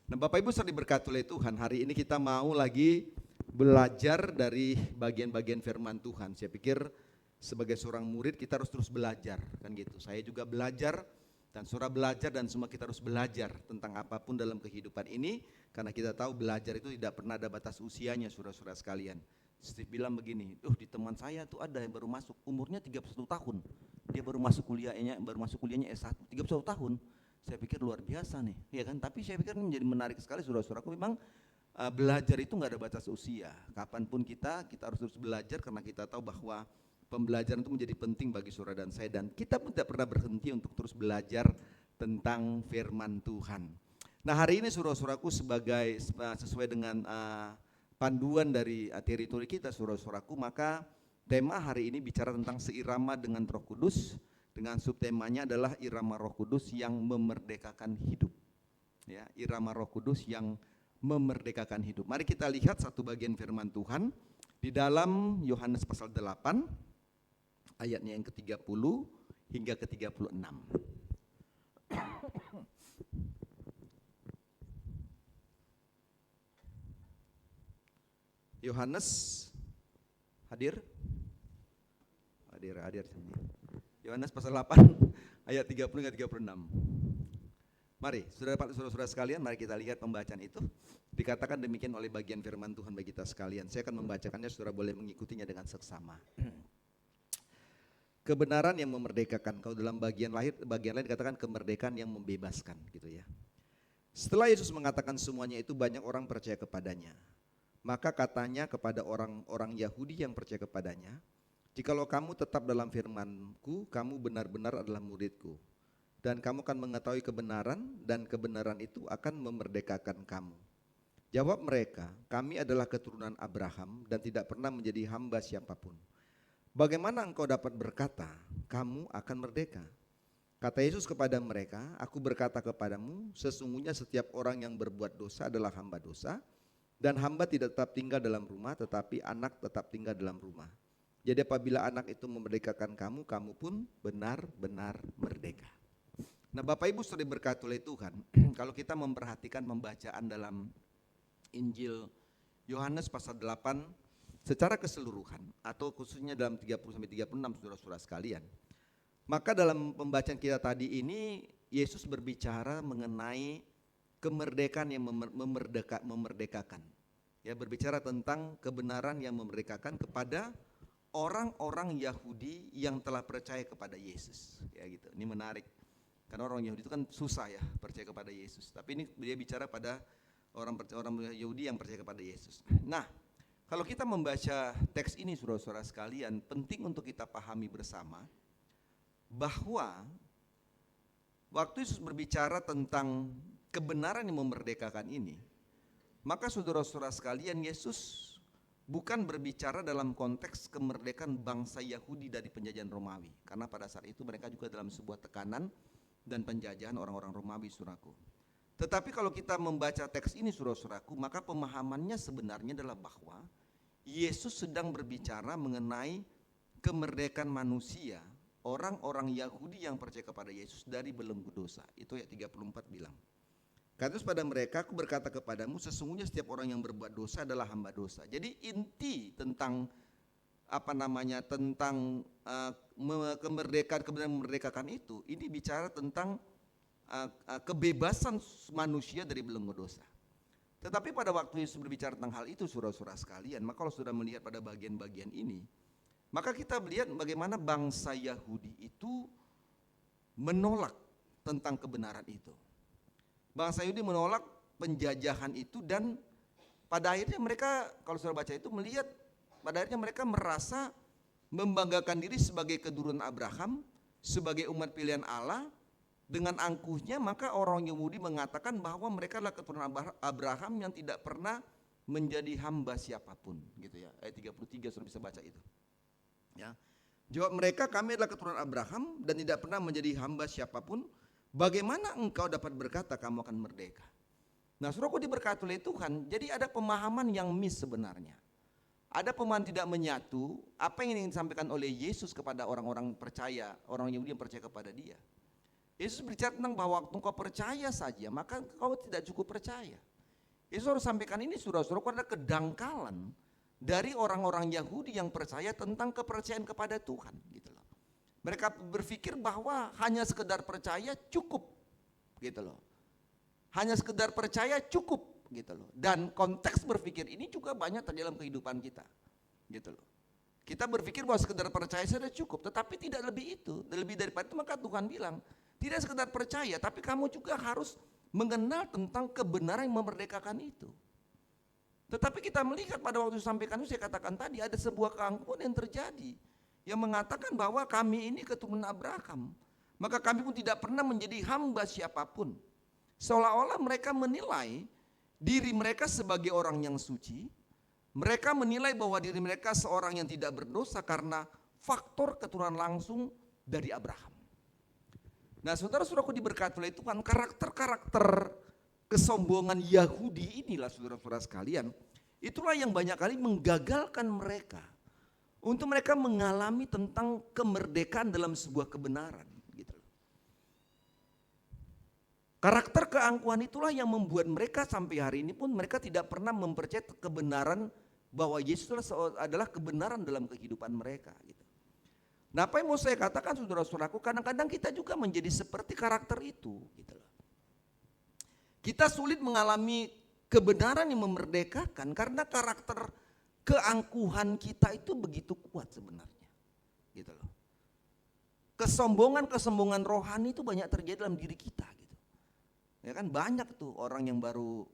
Nah Bapak Ibu saudara diberkati oleh Tuhan, hari ini kita mau lagi belajar dari bagian-bagian firman Tuhan. Saya pikir sebagai seorang murid kita harus terus belajar kan gitu. Saya juga belajar dan saudara belajar dan semua kita harus belajar tentang apapun dalam kehidupan ini. Karena kita tahu belajar itu tidak pernah ada batas usianya saudara-saudara sekalian. Steve bilang begini, di teman saya tuh ada yang baru masuk umurnya 31 tahun. Dia baru masuk kuliahnya S1, 31 tahun. Saya pikir luar biasa nih, ya kan? Tapi saya pikir ini menjadi menarik sekali saudara-saudaraku. Memang belajar itu nggak ada batas usia. Kapanpun kita harus terus belajar karena kita tahu bahwa pembelajaran itu menjadi penting bagi saudara dan saya. Dan kita pun tidak pernah berhenti untuk terus belajar tentang firman Tuhan. Nah hari ini saudara-saudaraku sesuai dengan panduan dari teritori kita saudara-saudaraku, maka tema hari ini bicara tentang seirama dengan Roh Kudus, dengan subtemanya adalah irama Roh Kudus yang memerdekakan hidup. Ya, irama Roh Kudus yang memerdekakan hidup. Mari kita lihat satu bagian firman Tuhan di dalam Yohanes pasal 8 ayatnya yang ke-30 hingga ke-36. Yohanes hadir sini. Yohanes pasal 8 ayat 30 hingga 36. Mari, saudara-saudara sekalian, mari kita lihat pembacaan itu. Dikatakan demikian oleh bagian firman Tuhan bagi kita sekalian. Saya akan membacakannya, saudara boleh mengikutinya dengan seksama. Kebenaran yang memerdekakan. Kalau dalam bagian lain dikatakan kemerdekaan yang membebaskan gitu ya. Setelah Yesus mengatakan semuanya itu, banyak orang percaya kepadanya. Maka katanya kepada orang-orang Yahudi yang percaya kepadanya, jikalau kamu tetap dalam firman-Ku, kamu benar-benar adalah murid-Ku. Dan kamu akan mengetahui kebenaran, dan kebenaran itu akan memerdekakan kamu. Jawab mereka, kami adalah keturunan Abraham dan tidak pernah menjadi hamba siapapun. Bagaimana engkau dapat berkata, kamu akan merdeka? Kata Yesus kepada mereka, aku berkata kepadamu, sesungguhnya setiap orang yang berbuat dosa adalah hamba dosa, dan hamba tidak tetap tinggal dalam rumah, tetapi anak tetap tinggal dalam rumah. Jadi apabila anak itu memerdekakan kamu, kamu pun benar-benar merdeka. Nah Bapak Ibu sudah diberkati oleh Tuhan, kalau kita memperhatikan pembacaan dalam Injil Yohanes pasal 8 secara keseluruhan, atau khususnya dalam 30-36 saudara-saudara sekalian, maka dalam pembacaan kita tadi ini, Yesus berbicara mengenai kemerdekaan yang memerdekakan. Ya, berbicara tentang kebenaran yang memerdekakan kepada orang-orang Yahudi yang telah percaya kepada Yesus. Ya gitu. Ini menarik. Karena orang Yahudi itu kan susah ya percaya kepada Yesus. Tapi ini dia bicara pada orang Yahudi yang percaya kepada Yesus. Nah, kalau kita membaca teks ini saudara-saudara sekalian, penting untuk kita pahami bersama bahwa waktu Yesus berbicara tentang kebenaran yang memerdekakan ini, maka saudara-saudara sekalian, Yesus bukan berbicara dalam konteks kemerdekaan bangsa Yahudi dari penjajahan Romawi. Karena pada saat itu mereka juga dalam sebuah tekanan dan penjajahan orang-orang Romawi, saudaraku. Tetapi kalau kita membaca teks ini, saudara-saudaraku, maka pemahamannya sebenarnya adalah bahwa Yesus sedang berbicara mengenai kemerdekaan manusia, orang-orang Yahudi yang percaya kepada Yesus dari belenggu dosa. Itu ayat 34 bilang. Kata Yesus pada mereka, aku berkata kepadamu, sesungguhnya setiap orang yang berbuat dosa adalah hamba dosa. Jadi inti tentang tentang kemerdekaan, kebenaran memerdekakan itu, ini bicara tentang kebebasan manusia dari belenggu dosa. Tetapi pada waktu Yesus berbicara tentang hal itu, saudara-saudara sekalian, maka kalau sudah melihat pada bagian-bagian ini, maka kita melihat bagaimana bangsa Yahudi itu menolak tentang kebenaran itu. Bangsa Yahudi menolak penjajahan itu, dan pada akhirnya mereka, kalau saudara baca itu, melihat pada akhirnya mereka merasa membanggakan diri sebagai keturunan Abraham, sebagai umat pilihan Allah. Dengan angkuhnya maka orang Yahudi mengatakan bahwa mereka adalah keturunan Abraham yang tidak pernah menjadi hamba siapapun, gitu ya. Ayat 33 saudara bisa baca itu. Ya. Jawab mereka, kami adalah keturunan Abraham dan tidak pernah menjadi hamba siapapun. Bagaimana engkau dapat berkata kamu akan merdeka? Nah, saudaraku diberkati oleh Tuhan, jadi ada pemahaman yang miss sebenarnya. Ada pemahaman tidak menyatu apa yang ingin disampaikan oleh Yesus kepada orang-orang percaya, orang Yahudi yang percaya kepada Dia. Yesus berbicara tentang bahwa waktu engkau percaya saja, maka engkau tidak cukup percaya. Yesus harus sampaikan ini, saudara-saudara, ada kedangkalan dari orang-orang Yahudi yang percaya tentang kepercayaan kepada Tuhan, gitu loh. Mereka berpikir bahwa hanya sekedar percaya cukup, gitu loh. Hanya sekedar percaya cukup, gitu loh. Dan konteks berpikir ini juga banyak terjadi dalam kehidupan kita, gitu loh. Kita berpikir bahwa sekedar percaya saja cukup, tetapi tidak lebih itu, lebih daripada itu. Maka Tuhan bilang, tidak sekedar percaya, tapi kamu juga harus mengenal tentang kebenaran yang memerdekakan itu. Tetapi kita melihat pada waktu sampaikan itu, saya katakan tadi, ada sebuah keangkuhan yang terjadi, yang mengatakan bahwa kami ini keturunan Abraham, maka kami pun tidak pernah menjadi hamba siapapun. Seolah-olah mereka menilai diri mereka sebagai orang yang suci, mereka menilai bahwa diri mereka seorang yang tidak berdosa karena faktor keturunan langsung dari Abraham. Nah, saudara-saudaraku diberkati oleh Tuhan, karakter-karakter kesombongan Yahudi inilah, saudara-saudara sekalian, itulah yang banyak kali menggagalkan mereka untuk mereka mengalami tentang kemerdekaan dalam sebuah kebenaran, gitu. Karakter keangkuhan itulah yang membuat mereka sampai hari ini pun mereka tidak pernah mempercayai kebenaran bahwa Yesus adalah kebenaran dalam kehidupan mereka, gitu. Nah, apa yang mau saya katakan, saudara-saudaraku, kadang-kadang kita juga menjadi seperti karakter itu, gitu loh. Kita sulit mengalami kebenaran yang memerdekakan karena karakter keangkuhan kita itu begitu kuat sebenarnya, gitu loh. Kesombongan rohani itu banyak terjadi dalam diri kita, gitu. Ya kan, banyak tuh orang yang baru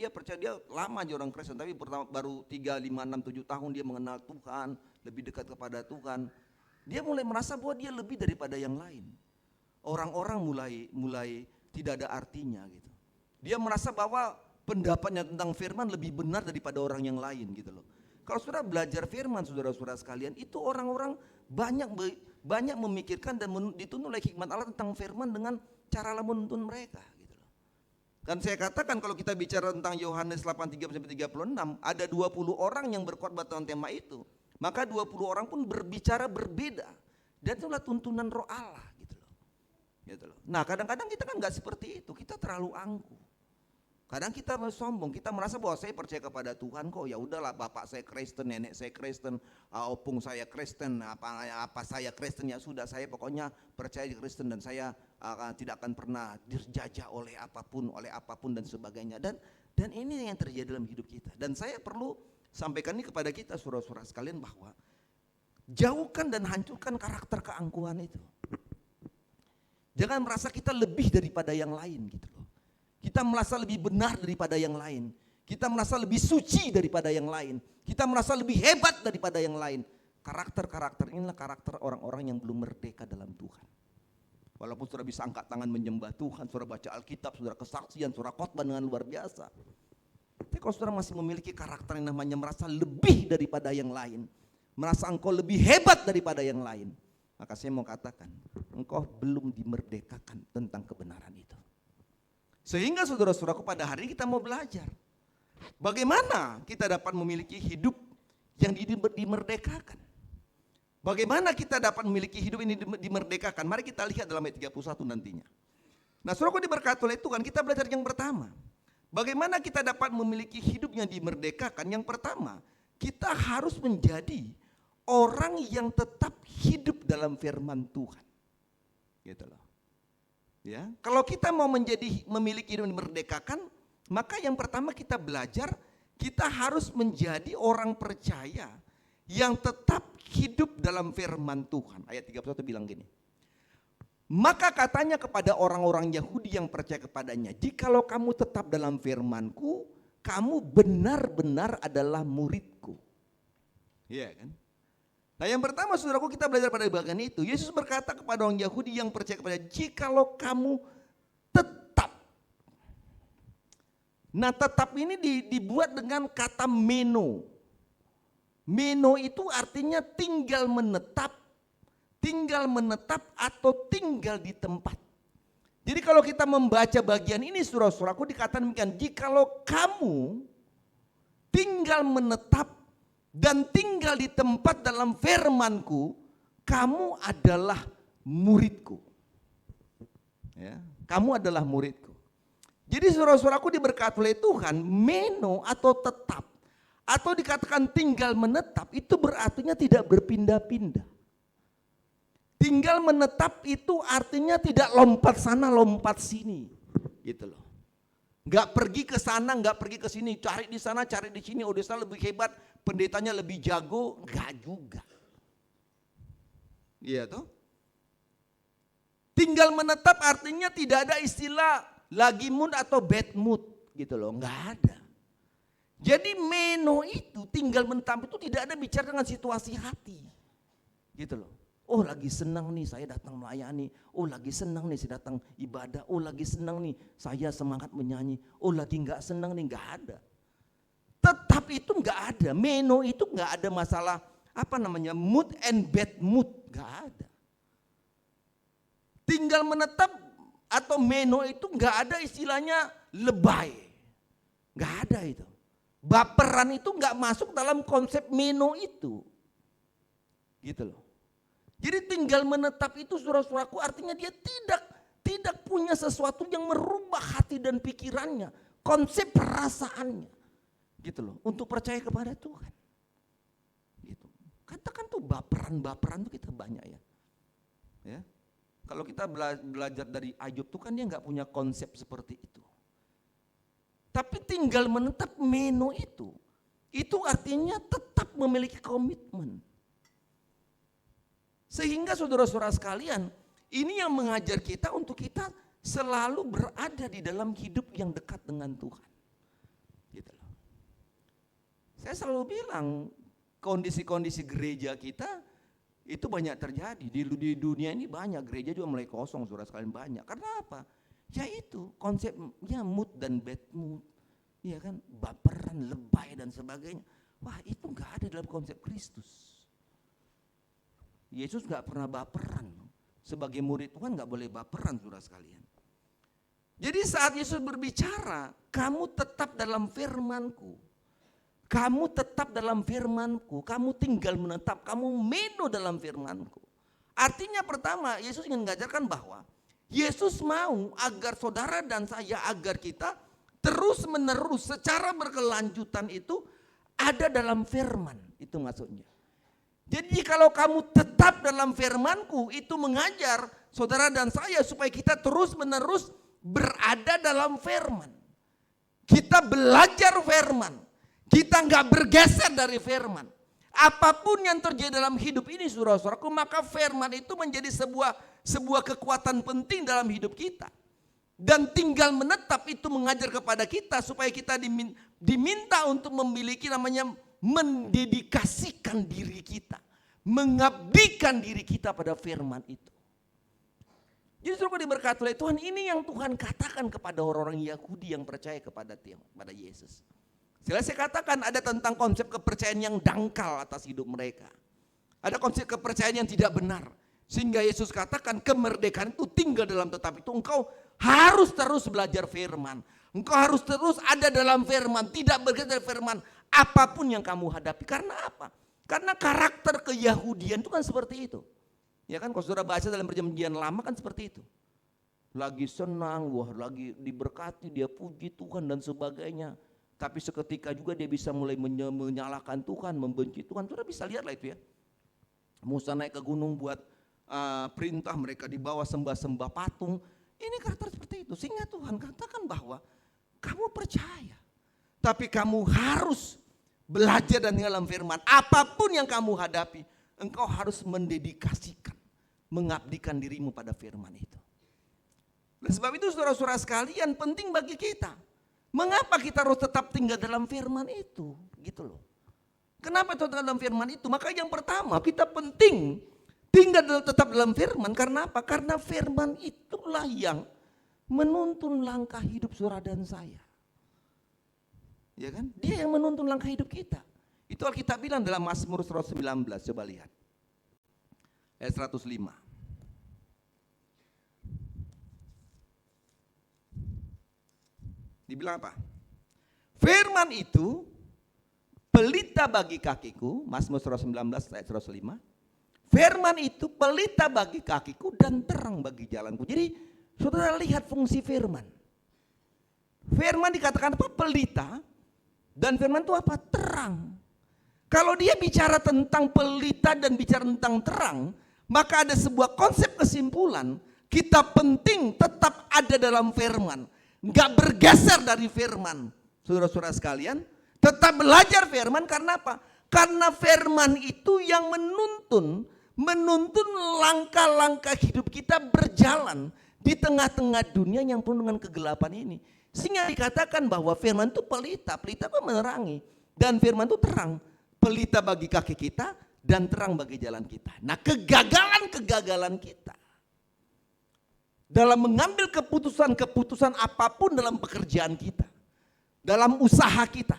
ya percaya, dia lama aja orang Kristen, tapi baru 3, 5, 6, 7 tahun dia mengenal Tuhan, lebih dekat kepada Tuhan. Dia mulai merasa bahwa dia lebih daripada yang lain. Orang-orang mulai tidak ada artinya, gitu. Dia merasa bahwa pendapatnya tentang firman lebih benar daripada orang yang lain, gitu loh. Kalau saudara belajar firman, saudara-saudara sekalian, itu orang-orang banyak memikirkan dan dituntun oleh hikmat Allah tentang firman dengan cara menuntun mereka, gitu loh. Dan saya katakan kalau kita bicara tentang Yohanes 8:3-36, ada 20 orang yang berkhotbah tentang tema itu. Maka 20 orang pun berbicara berbeda. Dan itulah tuntunan Roh Allah, gitu loh. Gitu loh. Nah, kadang-kadang kita kan enggak seperti itu, kita terlalu angkuh. Kadang kita sombong, kita merasa bahwa saya percaya kepada Tuhan kok, ya udahlah, bapak saya Kristen, nenek saya Kristen, opung saya Kristen, apa saya Kristen, ya sudah, saya pokoknya percaya di Kristen dan saya tidak akan pernah dijajah oleh apapun dan sebagainya. Dan ini yang terjadi dalam hidup kita. Dan saya perlu sampaikan ini kepada kita, saudara-saudara sekalian, bahwa jauhkan dan hancurkan karakter keangkuhan itu. Jangan merasa kita lebih daripada yang lain, gitu loh. Kita merasa lebih benar daripada yang lain. Kita merasa lebih suci daripada yang lain. Kita merasa lebih hebat daripada yang lain. Karakter-karakter inilah karakter orang-orang yang belum merdeka dalam Tuhan. Walaupun saudara bisa angkat tangan menyembah Tuhan, saudara baca Alkitab, saudara kesaksian, saudara khotbah dengan luar biasa. Tapi kalau saudara masih memiliki karakter yang namanya merasa lebih daripada yang lain, merasa engkau lebih hebat daripada yang lain, maka saya mau katakan, engkau belum dimerdekakan tentang kebenaran itu. Sehingga saudara-saudaraku, pada hari ini kita mau belajar bagaimana kita dapat memiliki hidup yang dimerdekakan. Bagaimana kita dapat memiliki hidup ini dimerdekakan? Mari kita lihat dalam ayat 31 nantinya. Nah, saudaraku diberkati oleh Tuhan, kita belajar yang pertama. Bagaimana kita dapat memiliki hidup yang dimerdekakan? Yang pertama, kita harus menjadi orang yang tetap hidup dalam firman Tuhan. Gitu loh. Ya, kalau kita mau memiliki hidup yang dimerdekakan, maka yang pertama kita belajar, kita harus menjadi orang percaya yang tetap hidup dalam firman Tuhan. Ayat 31 bilang gini. Maka katanya kepada orang-orang Yahudi yang percaya kepadanya, jikalau kamu tetap dalam firman-Ku, kamu benar-benar adalah murid-Ku. Iya kan? Nah, yang pertama saudaraku, kita belajar pada bagian itu. Yesus berkata kepada orang Yahudi yang percaya kepada, jikalau kamu tetap. Nah, tetap ini dibuat dengan kata meno. Meno itu artinya tinggal menetap atau tinggal di tempat. Jadi kalau kita membaca bagian ini saudara-saudaraku, dikatakan demikian, jikalau kamu tinggal menetap dan tinggal di tempat dalam firman-Ku, kamu adalah murid-Ku. Ya, kamu adalah murid-Ku. Jadi saudara-saudaraku diberkati oleh Tuhan, meno atau tetap, atau dikatakan tinggal menetap, itu berartinya tidak berpindah-pindah. Tinggal menetap itu artinya tidak lompat sana lompat sini, gitu loh. Nggak pergi ke sana, nggak pergi ke sini, cari di sana, cari di sini. Oh, di sana lebih hebat, pendetanya lebih jago, nggak juga. Iya toh. Tinggal menetap artinya tidak ada istilah lagi mood atau bad mood, gitu loh, nggak ada. Jadi meno itu tinggal menetap itu tidak ada bicara dengan situasi hati, gitu loh. Oh, lagi senang nih saya datang melayani. Oh, lagi senang nih saya datang ibadah. Oh, lagi senang nih saya semangat menyanyi. Oh, lagi nggak senang nih, nggak ada. Tetap itu nggak ada. Meno itu nggak ada masalah mood and bad mood, nggak ada. Tinggal menetap atau meno itu nggak ada istilahnya lebay, nggak ada itu. Baperan itu nggak masuk dalam konsep meno itu, gitu loh. Jadi tinggal menetap itu saudara-saudaraku artinya dia tidak punya sesuatu yang merubah hati dan pikirannya, konsep perasaannya, gitu loh, untuk percaya kepada Tuhan. Gitu. Katakan tuh baperan tuh kita banyak ya. Ya. Kalau kita belajar dari Ayub tuh kan dia nggak punya konsep seperti itu. Tapi tinggal menetap meno itu artinya tetap memiliki komitmen. Sehingga saudara-saudara sekalian, ini yang mengajar kita untuk kita selalu berada di dalam hidup yang dekat dengan Tuhan. Gitu loh. Saya selalu bilang kondisi-kondisi gereja kita itu banyak terjadi. Di dunia ini banyak gereja juga mulai kosong, saudara sekalian, banyak. Karena apa? Ya itu konsepnya mood dan bad mood. Ya kan, baperan, lebay dan sebagainya. Wah, itu enggak ada dalam konsep Kristus. Yesus gak pernah baperan. Sebagai murid Tuhan gak boleh baperan, saudara sekalian. Jadi saat Yesus berbicara, kamu tetap dalam firman-Ku. Kamu tetap dalam firman-Ku. Kamu tinggal menetap, kamu meno dalam firman-Ku. Artinya pertama, Yesus ingin mengajarkan bahwa Yesus mau agar saudara dan saya, agar kita terus menerus secara berkelanjutan itu ada dalam firman. Itu maksudnya. Jadi kalau kamu tetap dalam firman-Ku, itu mengajar saudara dan saya supaya kita terus menerus berada dalam firman. Kita belajar firman. Kita nggak bergeser dari firman. Apapun yang terjadi dalam hidup ini saudara-saudaraku, maka firman itu menjadi sebuah kekuatan penting dalam hidup kita. Dan tinggal menetap itu mengajar kepada kita supaya kita diminta untuk memiliki namanya mendedikasikan diri kita, mengabdikan diri kita pada firman itu. Jadi saudara diberkati oleh Tuhan, ini yang Tuhan katakan kepada orang-orang Yahudi yang percaya kepada Yesus. Setelah saya katakan ada tentang konsep kepercayaan yang dangkal atas hidup mereka. Ada konsep kepercayaan yang tidak benar. Sehingga Yesus katakan kemerdekaan itu tinggal dalam tetap itu. Engkau harus terus belajar firman. Engkau harus terus ada dalam firman. Tidak bergeser dari firman apapun yang kamu hadapi. Karena apa? Karena karakter keyahudian itu kan seperti itu. Ya kan, kalau saudara baca dalam perjanjian lama kan seperti itu. Lagi senang, wah lagi diberkati, dia puji Tuhan dan sebagainya. Tapi seketika juga dia bisa mulai menyalahkan Tuhan, membenci Tuhan. Saudara bisa lihatlah itu ya. Musa naik ke gunung buat perintah, mereka dibawa sembah-sembah patung. Ini karakter seperti itu. Sehingga Tuhan katakan bahwa kamu percaya. Tapi kamu harus belajar dan tinggal dalam firman. Apapun yang kamu hadapi, engkau harus mendedikasikan, mengabdikan dirimu pada firman itu. Dan sebab itu saudara-saudara sekalian penting bagi kita. Mengapa kita harus tetap tinggal dalam firman itu? Gitu loh. Kenapa tetap dalam firman itu? Maka yang pertama kita penting tinggal tetap dalam firman. Karena apa? Karena firman itulah yang menuntun langkah hidup saudara dan saya. Ya kan? Dia yang menuntun langkah hidup kita. Itu Alkitab bilang dalam Mazmur 119, coba lihat. Ayat 105. Dibilang apa? Firman itu pelita bagi kakiku, Mazmur 119 ayat 105. Firman itu pelita bagi kakiku dan terang bagi jalanku. Jadi saudara lihat fungsi firman. Firman dikatakan apa? Pelita. Dan firman itu apa? Terang. Kalau dia bicara tentang pelita dan bicara tentang terang, maka ada sebuah konsep kesimpulan, kita penting tetap ada dalam firman. Enggak bergeser dari firman. Saudara-saudara sekalian, tetap belajar firman karena apa? Karena firman itu yang menuntun langkah-langkah hidup kita berjalan di tengah-tengah dunia yang penuh dengan kegelapan ini. Sehingga dikatakan bahwa firman itu pelita itu menerangi. Dan firman itu terang, pelita bagi kaki kita dan terang bagi jalan kita. Nah kegagalan kita dalam mengambil keputusan apapun dalam pekerjaan kita, dalam usaha kita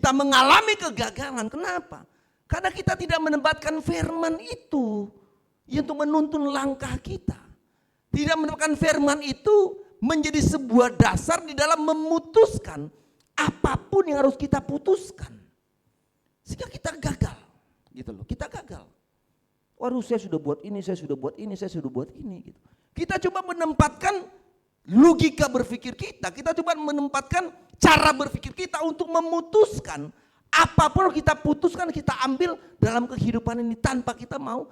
mengalami kegagalan. Kenapa? Karena kita tidak menempatkan firman itu untuk menuntun langkah kita. Tidak menempatkan firman itu menjadi sebuah dasar di dalam memutuskan apapun yang harus kita putuskan. Sehingga kita gagal. Gitu loh, kita gagal. Waduh, saya sudah buat ini, saya sudah buat ini, saya sudah buat ini gitu. Kita coba menempatkan logika berpikir kita coba menempatkan cara berpikir kita untuk memutuskan apapun kita putuskan, kita ambil dalam kehidupan ini tanpa kita mau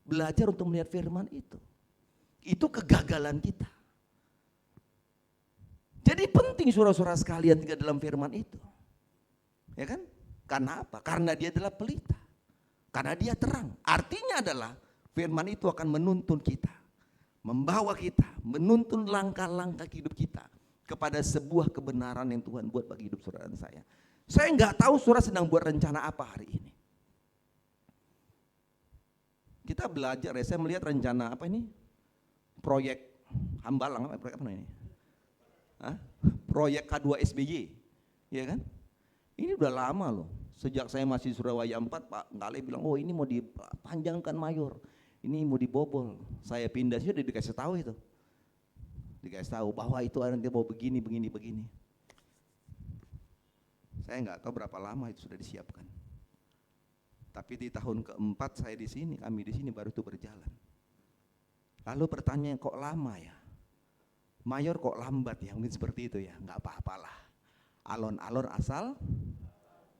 belajar untuk melihat firman itu. Itu kegagalan kita. Jadi penting saudara-saudara sekalian tinggal dalam firman itu. Ya kan? Karena apa? Karena dia adalah pelita. Karena dia terang. Artinya adalah firman itu akan menuntun kita. Membawa kita, menuntun langkah-langkah hidup kita kepada sebuah kebenaran yang Tuhan buat bagi hidup saudara dan saya. Saya nggak tahu saudara sedang buat rencana apa hari ini. Kita belajar ya, saya melihat rencana apa ini? Proyek Hambalang, proyek apa ini? Proyek K2 SBY, ya kan? Ini udah lama loh. Sejak saya masih Surabaya 4, Pak Ngale bilang, oh ini mau dipanjangkan Mayor, ini mau dibobol. Saya pindah sudah dikasih tahu itu, dikasih tahu bahwa itu nanti mau begini. Saya nggak tahu berapa lama itu sudah disiapkan. Tapi di tahun keempat saya di sini, kami di sini baru itu berjalan. Lalu pertanyaan kok lama ya? Mayor kok lambat ya? Mungkin seperti itu ya, nggak apa-apalah. Alon-alon asal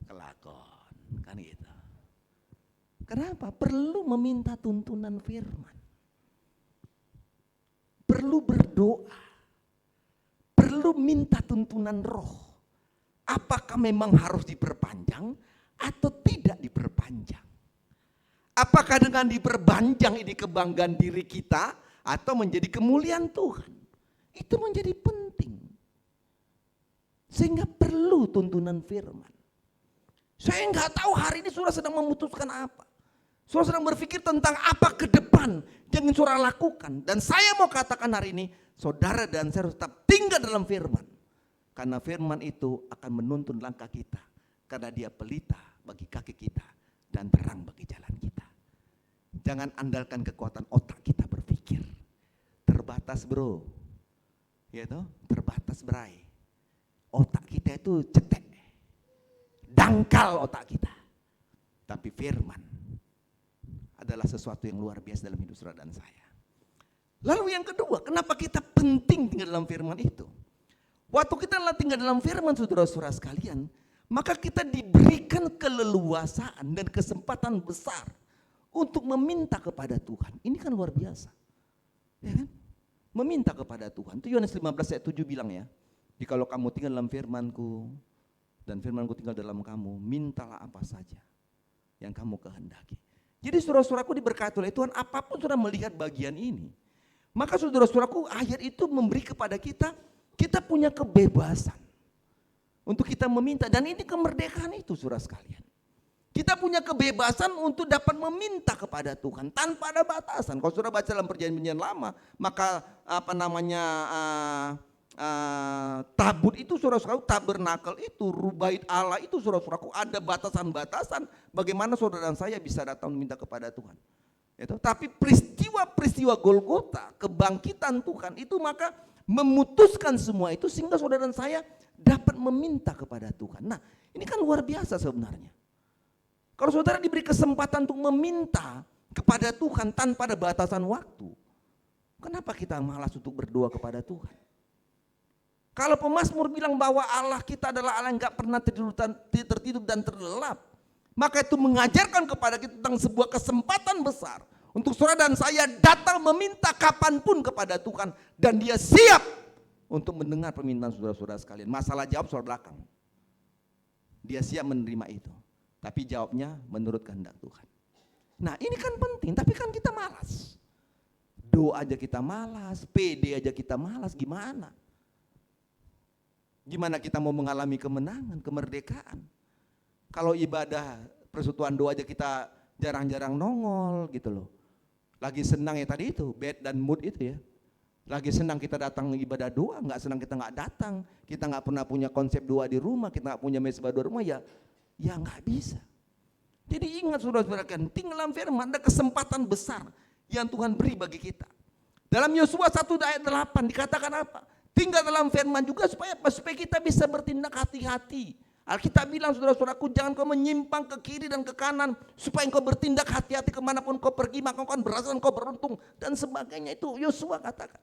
kelakon, kan gitu. Kenapa? Perlu meminta tuntunan firman. Perlu berdoa. Perlu minta tuntunan roh. Apakah memang harus diperpanjang atau tidak diperpanjang? Apakah dengan diperpanjang ini kebanggaan diri kita atau menjadi kemuliaan Tuhan? Itu menjadi penting. Sehingga perlu tuntunan firman. Saya nggak tahu hari ini saudara sedang memutuskan apa. Saudara sedang berpikir tentang apa ke depan yang ingin saudara lakukan. Dan saya mau katakan hari ini, saudara dan saya harus tetap tinggal dalam firman. Karena firman itu akan menuntun langkah kita. Karena dia pelita bagi kaki kita dan terang bagi jalan kita. Jangan andalkan kekuatan otak kita berpikir. Terbatas bro. Ya toh, terbatas bray. Otak kita itu cetek. Dangkal otak kita. Tapi firman adalah sesuatu yang luar biasa dalam hidup saudara dan saya. Lalu yang kedua, kenapa kita penting tinggal dalam firman itu? Waktu kita tinggal dalam firman saudara-saudara sekalian, maka kita diberikan keleluasaan dan kesempatan besar untuk meminta kepada Tuhan. Ini kan luar biasa. Ya kan? Meminta kepada Tuhan. Itu Yohanes 15 ayat 7 bilang ya. Jikalau kamu tinggal dalam firman-Ku dan firman-Ku tinggal dalam kamu, mintalah apa saja yang kamu kehendaki. Jadi saudara-saudaraku diberkati oleh Tuhan, apapun saudara melihat bagian ini, maka saudara-saudaraku ayat itu memberi kepada kita punya kebebasan untuk kita meminta. Dan ini kemerdekaan itu saudara sekalian. Kita punya kebebasan untuk dapat meminta kepada Tuhan tanpa ada batasan. Kalau saudara baca dalam perjanjian lama, maka tabut itu saudara-saudaraku, tabernakel itu, rubait Allah itu saudara-saudaraku, ada batasan-batasan bagaimana saudara dan saya bisa datang meminta kepada Tuhan. Itu. Tapi peristiwa Golgota, kebangkitan Tuhan itu maka memutuskan semua itu sehingga saudara dan saya dapat meminta kepada Tuhan. Nah, ini kan luar biasa sebenarnya. Kalau saudara diberi kesempatan untuk meminta kepada Tuhan tanpa ada batasan waktu, kenapa kita malas untuk berdoa kepada Tuhan? Kalau pemazmur bilang bahwa Allah kita adalah Allah yang gak pernah tertidur dan terlelap, maka itu mengajarkan kepada kita tentang sebuah kesempatan besar untuk saudara dan saya datang meminta kapanpun kepada Tuhan, dan dia siap untuk mendengar permintaan saudara-saudara sekalian. Masalah jawab saudara belakang. Dia siap menerima itu, tapi jawabnya menurut kehendak Tuhan. Nah ini kan penting, tapi kan kita malas. Doa aja kita malas, PD aja kita malas, gimana? Gimana kita mau mengalami kemenangan, kemerdekaan? Kalau ibadah persekutuan doa aja kita jarang-jarang nongol gitu loh. Lagi senang ya tadi itu, bad dan mood itu ya. Lagi senang kita datang ibadah doa, nggak senang kita nggak datang. Kita nggak pernah punya konsep doa di rumah, kita nggak punya mesbah doa rumah ya nggak bisa. Jadi ingat saudara-saudara, tinggal dalam firman ada kesempatan besar yang Tuhan beri bagi kita. Dalam Yosua 1 ayat 8 dikatakan apa? Tinggal dalam firman juga supaya kita bisa bertindak hati-hati. Alkitab bilang saudara-saudaraku, jangan kau menyimpang ke kiri dan ke kanan, supaya engkau bertindak hati-hati kemanapun kau pergi, maka kau akan berasa engkau beruntung dan sebagainya. Itu Yosua katakan.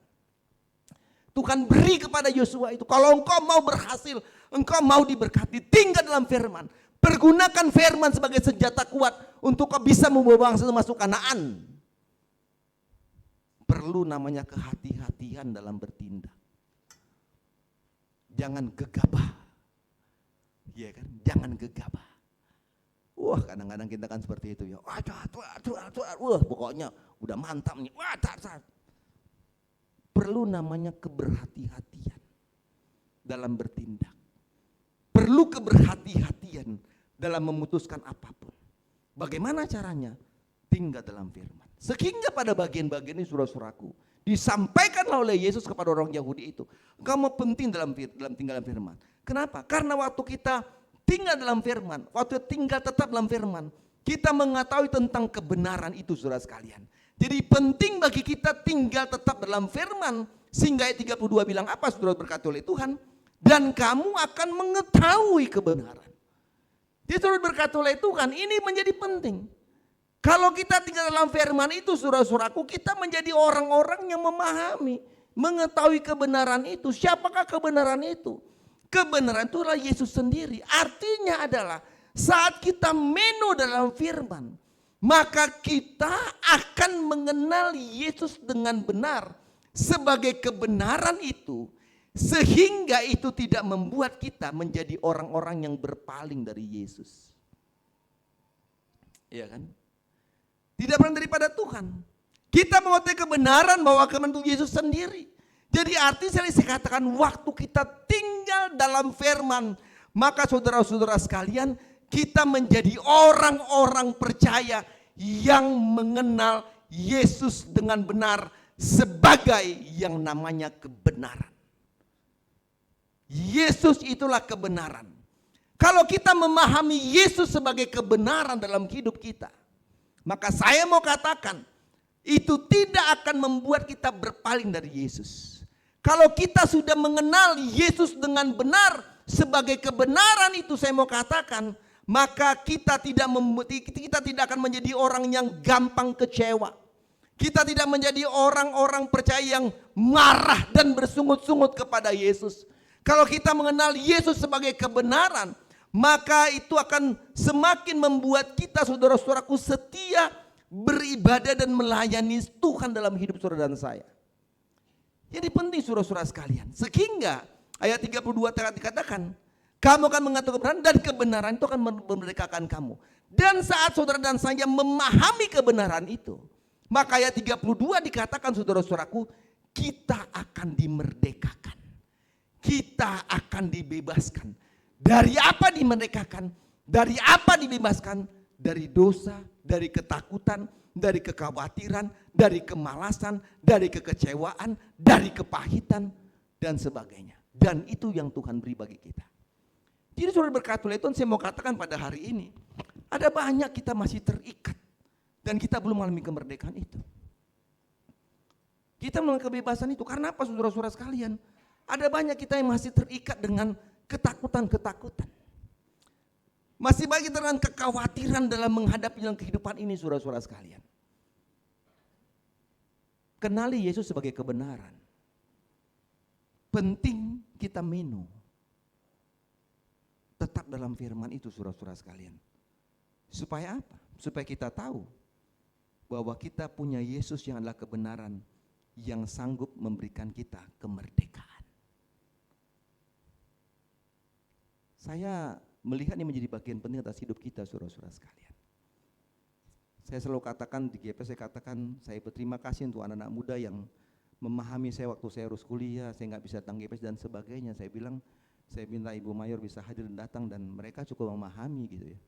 Tuhan beri kepada Yosua itu, kalau engkau mau berhasil, engkau mau diberkati, tinggal dalam firman. Pergunakan firman sebagai senjata kuat untuk kau bisa membawa bangsa masuk Kanaan. Perlu namanya kehati-hatian dalam bertindak. Jangan gegabah. Iya kan? Jangan gegabah. Wah, kadang-kadang kita kan seperti itu ya. Wah, pokoknya udah mantap nih. Wah, perlu namanya keberhati-hatian dalam bertindak. Perlu keberhati-hatian dalam memutuskan apapun. Bagaimana caranya? Tinggal dalam firman. Sehingga pada bagian-bagian ini saudara-saudaraku, disampaikanlah oleh Yesus kepada orang Yahudi itu, kamu penting dalam tinggal dalam firman. Kenapa? Karena waktu kita tinggal dalam firman, waktu tinggal tetap dalam firman, kita mengetahui tentang kebenaran itu saudara sekalian. Jadi penting bagi kita tinggal tetap dalam firman, sehingga ayat 32 bilang apa saudara berkata oleh Tuhan? Dan kamu akan mengetahui kebenaran. Jadi saudara berkata oleh Tuhan, ini menjadi penting. Kalau kita tinggal dalam firman itu saudara-saudaraku, kita menjadi orang-orang yang memahami, mengetahui kebenaran itu. Siapakah kebenaran itu? Kebenaran itu adalah Yesus sendiri. Artinya adalah saat kita meno dalam firman, maka kita akan mengenal Yesus dengan benar sebagai kebenaran itu. Sehingga itu tidak membuat kita menjadi orang-orang yang berpaling dari Yesus. Iya kan? Tidak pernah daripada Tuhan. Kita mengetahui kebenaran bahwa kebenaran itu Yesus sendiri. Jadi artinya saya katakan waktu kita tinggal dalam firman, maka saudara-saudara sekalian, kita menjadi orang-orang percaya yang mengenal Yesus dengan benar sebagai yang namanya kebenaran. Yesus itulah kebenaran. Kalau kita memahami Yesus sebagai kebenaran dalam hidup kita, maka saya mau katakan, itu tidak akan membuat kita berpaling dari Yesus. Kalau kita sudah mengenal Yesus dengan benar sebagai kebenaran itu, saya mau katakan, maka kita tidak akan menjadi orang yang gampang kecewa. Kita tidak menjadi orang-orang percaya yang marah dan bersungut-sungut kepada Yesus. Kalau kita mengenal Yesus sebagai kebenaran, maka itu akan semakin membuat kita, saudara-saudaraku, setia beribadah dan melayani Tuhan dalam hidup saudara dan saya. Jadi penting saudara-saudara sekalian. Sehingga ayat 32 dikatakan, kamu akan mengatur kebenaran dan kebenaran itu akan memerdekakan kamu. Dan saat saudara dan saya memahami kebenaran itu, maka ayat 32 dikatakan, saudara-saudaraku, kita akan dimerdekakan. Kita akan dibebaskan. Dari apa dimerdekakan? Dari apa dibebaskan? Dari dosa, dari ketakutan, dari kekhawatiran, dari kemalasan, dari kekecewaan, dari kepahitan, dan sebagainya. Dan itu yang Tuhan beri bagi kita. Jadi saudara berkat oleh Tuhan, saya mau katakan pada hari ini, ada banyak kita masih terikat. Dan kita belum mengalami kemerdekaan itu. Kita mengalami kebebasan itu. Karena apa saudara-saudara sekalian? Ada banyak kita yang masih terikat dengan ketakutan-ketakutan. Masih banyak dengan kekhawatiran dalam menghadapi dalam kehidupan ini, saudara-saudara sekalian. Kenali Yesus sebagai kebenaran. Penting kita minum. Tetap dalam firman itu, saudara-saudara sekalian. Supaya apa? Supaya kita tahu bahwa kita punya Yesus yang adalah kebenaran, yang sanggup memberikan kita kemerdekaan. Saya melihat ini menjadi bagian penting atas hidup kita, saudara-saudara sekalian. Saya selalu katakan di GP, saya berterima kasih untuk anak-anak muda yang memahami saya waktu saya harus kuliah, saya nggak bisa datang GPS dan sebagainya. Saya minta Ibu Mayor bisa hadir dan datang, dan mereka cukup memahami gitu ya.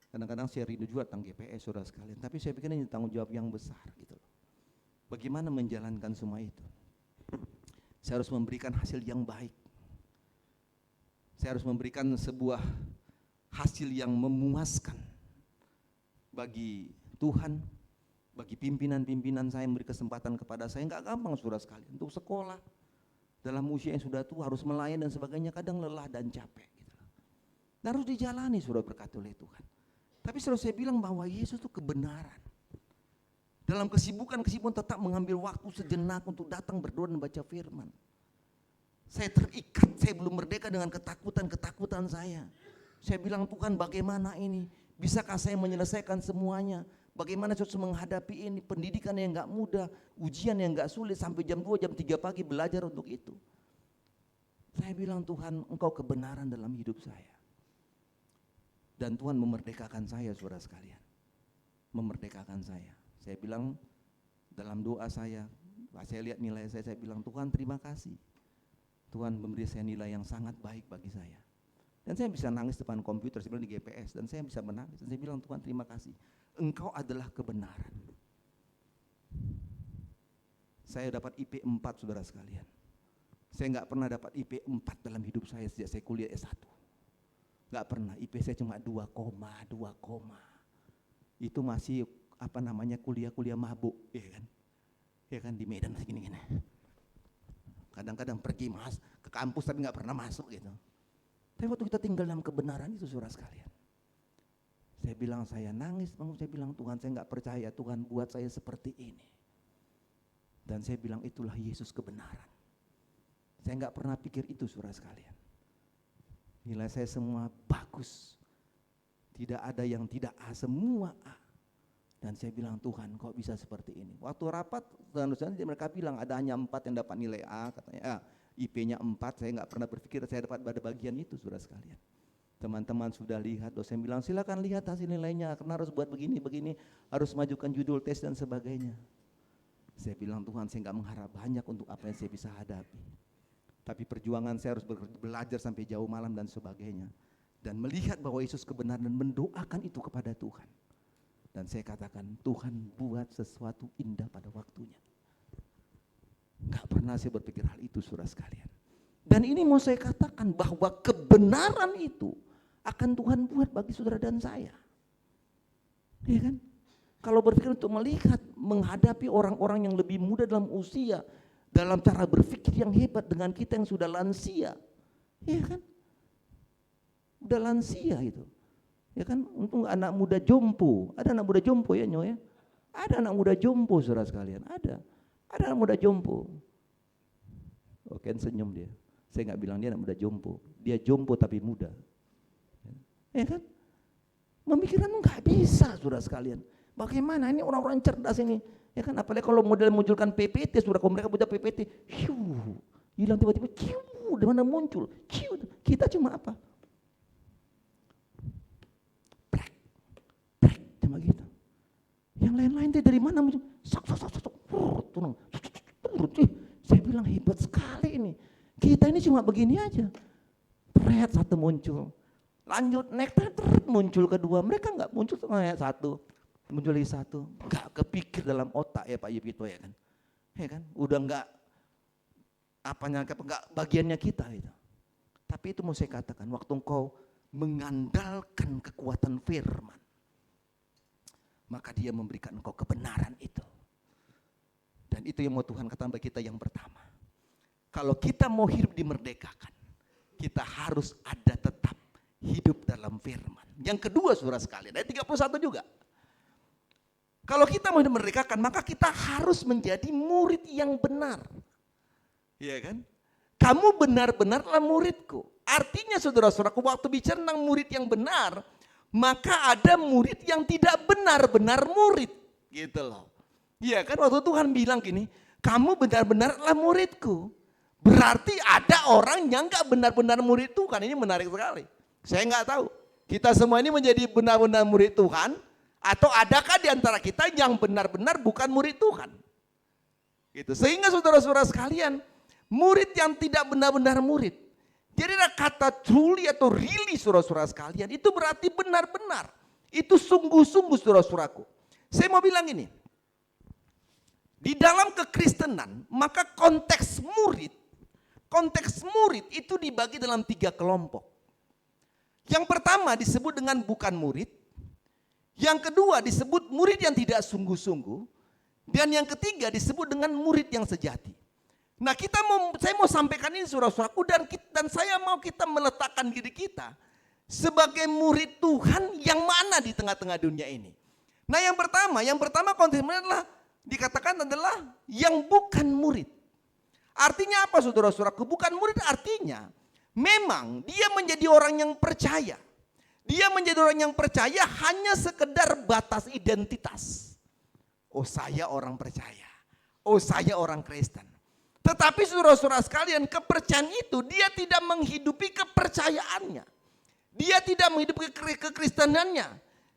Kadang-kadang saya rindu juga tentang GPS, saudara sekalian. Tapi saya pikir ini tanggung jawab yang besar gitu loh. Bagaimana menjalankan semua itu? Saya harus memberikan hasil yang baik. Saya harus memberikan sebuah hasil yang memuaskan bagi Tuhan, bagi pimpinan-pimpinan saya, memberi kesempatan kepada saya. Enggak gampang saudara sekalian, untuk sekolah dalam usia yang sudah tua harus melayani dan sebagainya, kadang lelah dan capek gitu. Dan harus dijalani saudara berkat oleh Tuhan. Tapi selalu saya bilang bahwa Yesus itu kebenaran. Dalam kesibukan tetap mengambil waktu sejenak untuk datang berdoa dan baca firman. Saya terikat, saya belum merdeka dengan ketakutan saya. Saya bilang, Tuhan bagaimana ini? Bisakah saya menyelesaikan semuanya? Bagaimana saya harus menghadapi ini? Pendidikan yang gak mudah, ujian yang gak sulit, sampai jam 2, jam 3 pagi belajar untuk itu. Saya bilang, Tuhan Engkau kebenaran dalam hidup saya. Dan Tuhan memerdekakan saya, saudara sekalian. Memerdekakan saya. Saya bilang dalam doa saya lihat nilai saya bilang, Tuhan terima kasih. Tuhan memberi saya nilai yang sangat baik bagi saya. Dan saya bisa nangis depan komputer, saya bilang di GPS, dan saya bisa menangis. Dan saya bilang, Tuhan terima kasih, Engkau adalah kebenaran. Saya dapat IP 4 saudara sekalian. Saya gak pernah dapat IP 4 dalam hidup saya sejak saya kuliah S1. Gak pernah, IP saya cuma 2, itu masih kuliah-kuliah mabuk, ya kan di Medan masih gini-gini. Kadang-kadang pergi ke kampus tapi nggak pernah masuk gitu. Tapi waktu kita tinggal dalam kebenaran itu saudara sekalian, saya nangis, saya bilang Tuhan saya nggak percaya Tuhan buat saya seperti ini. Dan saya bilang itulah Yesus kebenaran. Saya nggak pernah pikir itu saudara sekalian. Nilai saya semua bagus, tidak ada yang tidak A, semua A. Dan saya bilang Tuhan kok bisa seperti ini. Waktu rapat mereka bilang ada hanya 4 yang dapat nilai A, katanya IP-nya 4, saya nggak pernah berpikir saya dapat pada bagian itu saudara sekalian. Teman-teman sudah lihat, dosen bilang silakan lihat hasil nilainya, karena harus buat begini, harus majukan judul tes dan sebagainya. Saya bilang Tuhan saya nggak mengharap banyak untuk apa yang saya bisa hadapi. Tapi perjuangan saya harus belajar sampai jauh malam dan sebagainya. Dan melihat bahwa Yesus kebenaran dan mendoakan itu kepada Tuhan. Dan saya katakan Tuhan buat sesuatu indah pada waktunya. Gak pernah saya berpikir hal itu saudara sekalian. Dan ini mau saya katakan bahwa kebenaran itu akan Tuhan buat bagi saudara dan saya. Iya kan? Kalau berpikir untuk melihat, menghadapi orang-orang yang lebih muda dalam usia, dalam cara berpikir yang hebat dengan kita yang sudah lansia. Iya kan? Udah lansia itu. Ya kan, untung anak muda jompo. Ada anak muda jompo ya Nyo ya? Ada anak muda jompo saudara sekalian, ada. Ada anak muda jompo. Oke, senyum dia. Saya nggak bilang dia anak muda jompo. Dia jompo tapi muda. Ya kan? Memikirkan nggak bisa saudara sekalian. Bagaimana ini orang-orang cerdas ini? Ya kan, apalagi kalau model munculkan PPT, saudara, kalau mereka punya PPT, hilang tiba-tiba, di mana muncul? Kita cuma apa? Cuma gitu. Yang lain-lain itu dari mana muncul? Turun. Saya bilang hebat sekali ini. Kita ini cuma begini aja. Pret satu muncul. Lanjut naik muncul kedua. Mereka enggak muncul satu. Muncul lagi satu. Enggak kepikir dalam otak ya Pak Yipito ya kan. Ya kan? Udah enggak enggak bagiannya kita itu. Tapi itu mau saya katakan, waktu engkau mengandalkan kekuatan firman, maka dia memberikan engkau kebenaran itu. Dan itu yang mau Tuhan katakan bagi kita yang pertama. Kalau kita mau hidup dimerdekakan, kita harus ada tetap hidup dalam firman. Yang kedua saudara sekalian, ayat 31 juga. Kalau kita mau dimerdekakan, maka kita harus menjadi murid yang benar. Iya kan? Kamu benar-benarlah muridku. Artinya saudara-saudaraku, waktu bicara tentang murid yang benar, maka ada murid yang tidak benar-benar murid, gitu loh. Iya kan, waktu Tuhan bilang gini, kamu benar-benarlah muridku. Berarti ada orang yang gak benar-benar murid Tuhan. Ini menarik sekali. Saya gak tahu, kita semua ini menjadi benar-benar murid Tuhan, atau adakah di antara kita yang benar-benar bukan murid Tuhan. Gitu. Sehingga saudara-saudara sekalian, murid yang tidak benar-benar murid, jadi kata truly atau really saudara-saudara sekalian, itu berarti benar-benar. Itu sungguh-sungguh saudara-saudaraku. Saya mau bilang ini, di dalam kekristenan, maka konteks murid itu dibagi dalam 3 kelompok. Yang pertama disebut dengan bukan murid. Yang kedua disebut murid yang tidak sungguh-sungguh. Dan yang ketiga disebut dengan murid yang sejati. Nah saya mau sampaikan ini saudara-saudaraku, dan saya mau kita meletakkan diri kita sebagai murid Tuhan yang mana di tengah-tengah dunia ini. Nah yang pertama konteksnya adalah dikatakan adalah yang bukan murid. Artinya apa saudara-saudaraku? Bukan murid artinya memang dia menjadi orang yang percaya. Dia menjadi orang yang percaya hanya sekedar batas identitas. Oh saya orang percaya, oh saya orang Kristen. Tetapi saudara-saudara sekalian, kepercayaan itu dia tidak menghidupi kepercayaannya. Dia tidak menghidupi kekristenannya.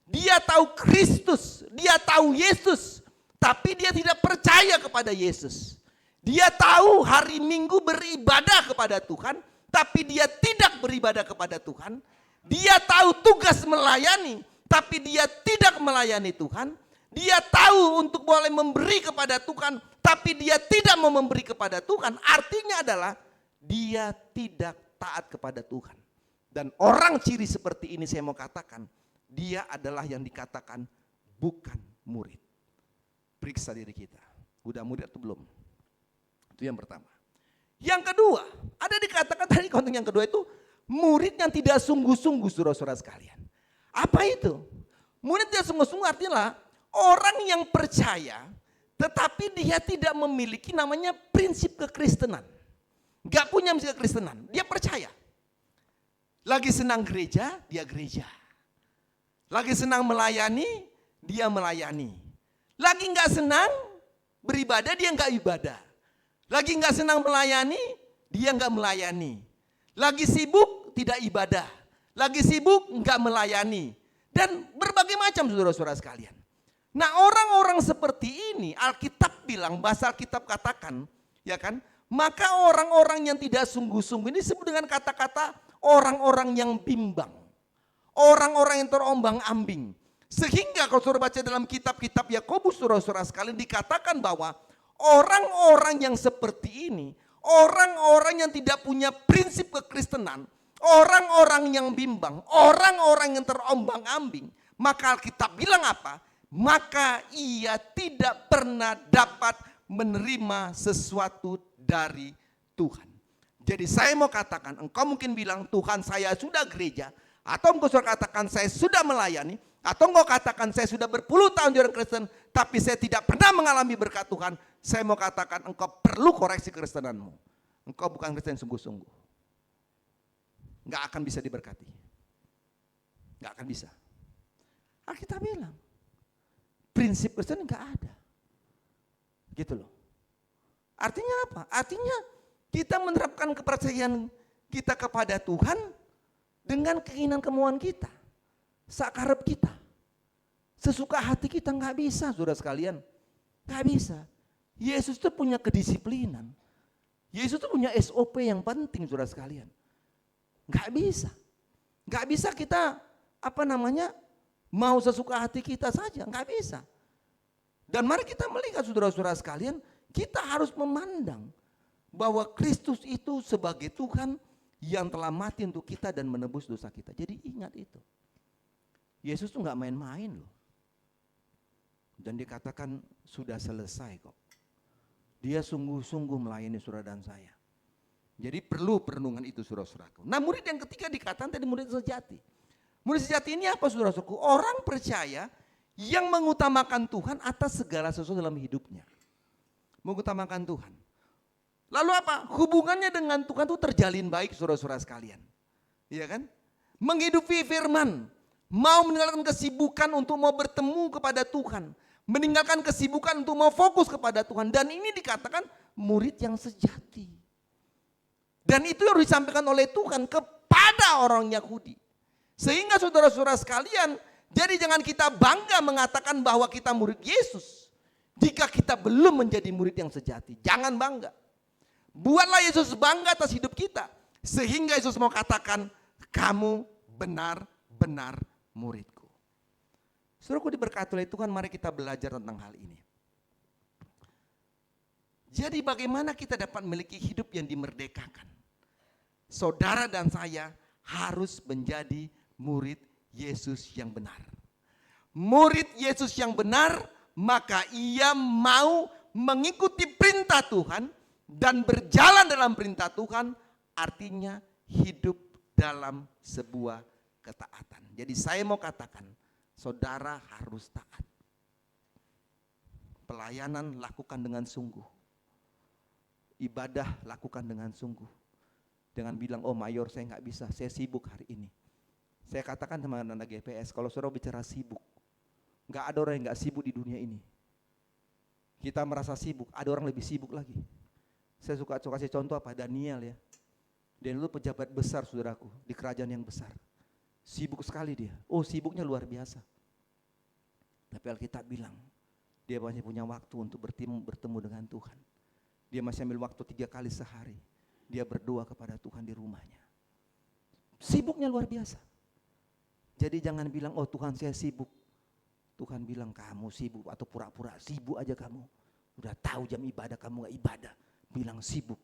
Dia tahu Kristus, dia tahu Yesus, tapi dia tidak percaya kepada Yesus. Dia tahu hari Minggu beribadah kepada Tuhan, tapi dia tidak beribadah kepada Tuhan. Dia tahu tugas melayani, tapi dia tidak melayani Tuhan. Dia tahu untuk boleh memberi kepada Tuhan, tapi dia tidak mau memberi kepada Tuhan. Artinya adalah dia tidak taat kepada Tuhan. Dan orang ciri seperti ini saya mau katakan, dia adalah yang dikatakan bukan murid. Periksa diri kita, udah murid atau belum? Itu yang pertama. Yang kedua, ada dikatakan tadi konteks yang kedua itu murid yang tidak sungguh-sungguh saudara-saudara sekalian. Apa itu? Murid yang sungguh-sungguh artinya orang yang percaya tetapi dia tidak memiliki namanya prinsip kekristenan. Gak punya prinsip kekristenan, dia percaya. Lagi senang gereja, dia gereja. Lagi senang melayani, dia melayani. Lagi gak senang beribadah, dia gak ibadah. Lagi gak senang melayani, dia gak melayani. Lagi sibuk, tidak ibadah. Lagi sibuk, gak melayani. Dan berbagai macam saudara-saudara sekalian. Nah orang-orang seperti ini Alkitab bilang, bahasa Alkitab katakan, ya kan? Maka orang-orang yang tidak sungguh-sungguh ini disebut dengan kata-kata orang-orang yang bimbang. Orang-orang yang terombang-ambing. Sehingga kalau saudara baca dalam kitab-kitab Yakobus, saudara-saudara sekalian, dikatakan bahwa orang-orang yang seperti ini, orang-orang yang tidak punya prinsip kekristenan, orang-orang yang bimbang, orang-orang yang terombang-ambing, maka Alkitab bilang apa? Maka ia tidak pernah dapat menerima sesuatu dari Tuhan. Jadi saya mau katakan, engkau mungkin bilang, Tuhan saya sudah gereja, atau engkau sudah katakan saya sudah melayani, atau engkau katakan saya sudah berpuluh tahun jadi Kristen, tapi saya tidak pernah mengalami berkat Tuhan. Saya mau katakan engkau perlu koreksi kekristenanmu. Engkau bukan Kristen sungguh-sungguh. Enggak akan bisa diberkati. Enggak akan bisa. Alkitab bilang, prinsip Kristen enggak ada. Gitu loh. Artinya apa? Artinya kita menerapkan kepercayaan kita kepada Tuhan dengan keinginan kemauan kita. Sakarep kita. Sesuka hati kita nggak bisa, saudara sekalian. Nggak bisa. Yesus itu punya kedisiplinan. Yesus itu punya SOP yang penting, saudara sekalian. Nggak bisa. Nggak bisa kita, mau sesuka hati kita saja. Nggak bisa. Dan mari kita melihat, saudara-saudara sekalian, kita harus memandang bahwa Kristus itu sebagai Tuhan yang telah mati untuk kita dan menebus dosa kita. Jadi ingat itu. Yesus tuh nggak main-main loh. Dan dikatakan sudah selesai kok. Dia sungguh-sungguh melayani saudara dan saya. Jadi perlu perenungan itu, saudara-saudaraku. Nah, murid yang ketiga dikatakan tadi murid sejati. Murid sejati ini apa, saudara-saudaraku? Orang percaya yang mengutamakan Tuhan atas segala sesuatu dalam hidupnya. Mengutamakan Tuhan. Lalu apa? Hubungannya dengan Tuhan itu terjalin baik, saudara-saudara sekalian. Iya kan? Menghidupi firman. Mau meninggalkan kesibukan untuk mau bertemu kepada Tuhan. Meninggalkan kesibukan untuk mau fokus kepada Tuhan. Dan ini dikatakan murid yang sejati. Dan itu harus disampaikan oleh Tuhan kepada orang Yahudi. Sehingga saudara-saudara sekalian, jadi jangan kita bangga mengatakan bahwa kita murid Yesus. Jika kita belum menjadi murid yang sejati. Jangan bangga. Buatlah Yesus bangga atas hidup kita. Sehingga Yesus mau katakan, kamu benar-benar muridku. Saudaraku diberkati oleh Tuhan, mari kita belajar tentang hal ini. Jadi bagaimana kita dapat memiliki hidup yang dimerdekakan? Saudara dan saya harus menjadi murid Yesus yang benar. Murid Yesus yang benar, maka ia mau mengikuti perintah Tuhan dan berjalan dalam perintah Tuhan, artinya hidup dalam sebuah ketaatan. Jadi saya mau katakan, saudara harus taat. Pelayanan lakukan dengan sungguh. Ibadah lakukan dengan sungguh. Jangan bilang, oh mayor saya nggak bisa, saya sibuk hari ini. Saya katakan sama anak GPS, kalau saudara bicara sibuk, nggak ada orang yang nggak sibuk di dunia ini. Kita merasa sibuk, ada orang lebih sibuk lagi. Saya suka kasih contoh apa, Daniel ya. Daniel itu pejabat besar, saudaraku, di kerajaan yang besar. Sibuk sekali dia. Oh, sibuknya luar biasa. Tapi Alkitab bilang, dia masih punya waktu untuk bertemu dengan Tuhan. Dia masih ambil waktu 3 kali sehari. Dia berdoa kepada Tuhan di rumahnya. Sibuknya luar biasa. Jadi jangan bilang, oh Tuhan saya sibuk. Tuhan bilang, kamu sibuk atau pura-pura sibuk aja kamu. Udah tahu jam ibadah kamu gak ibadah. Bilang sibuk.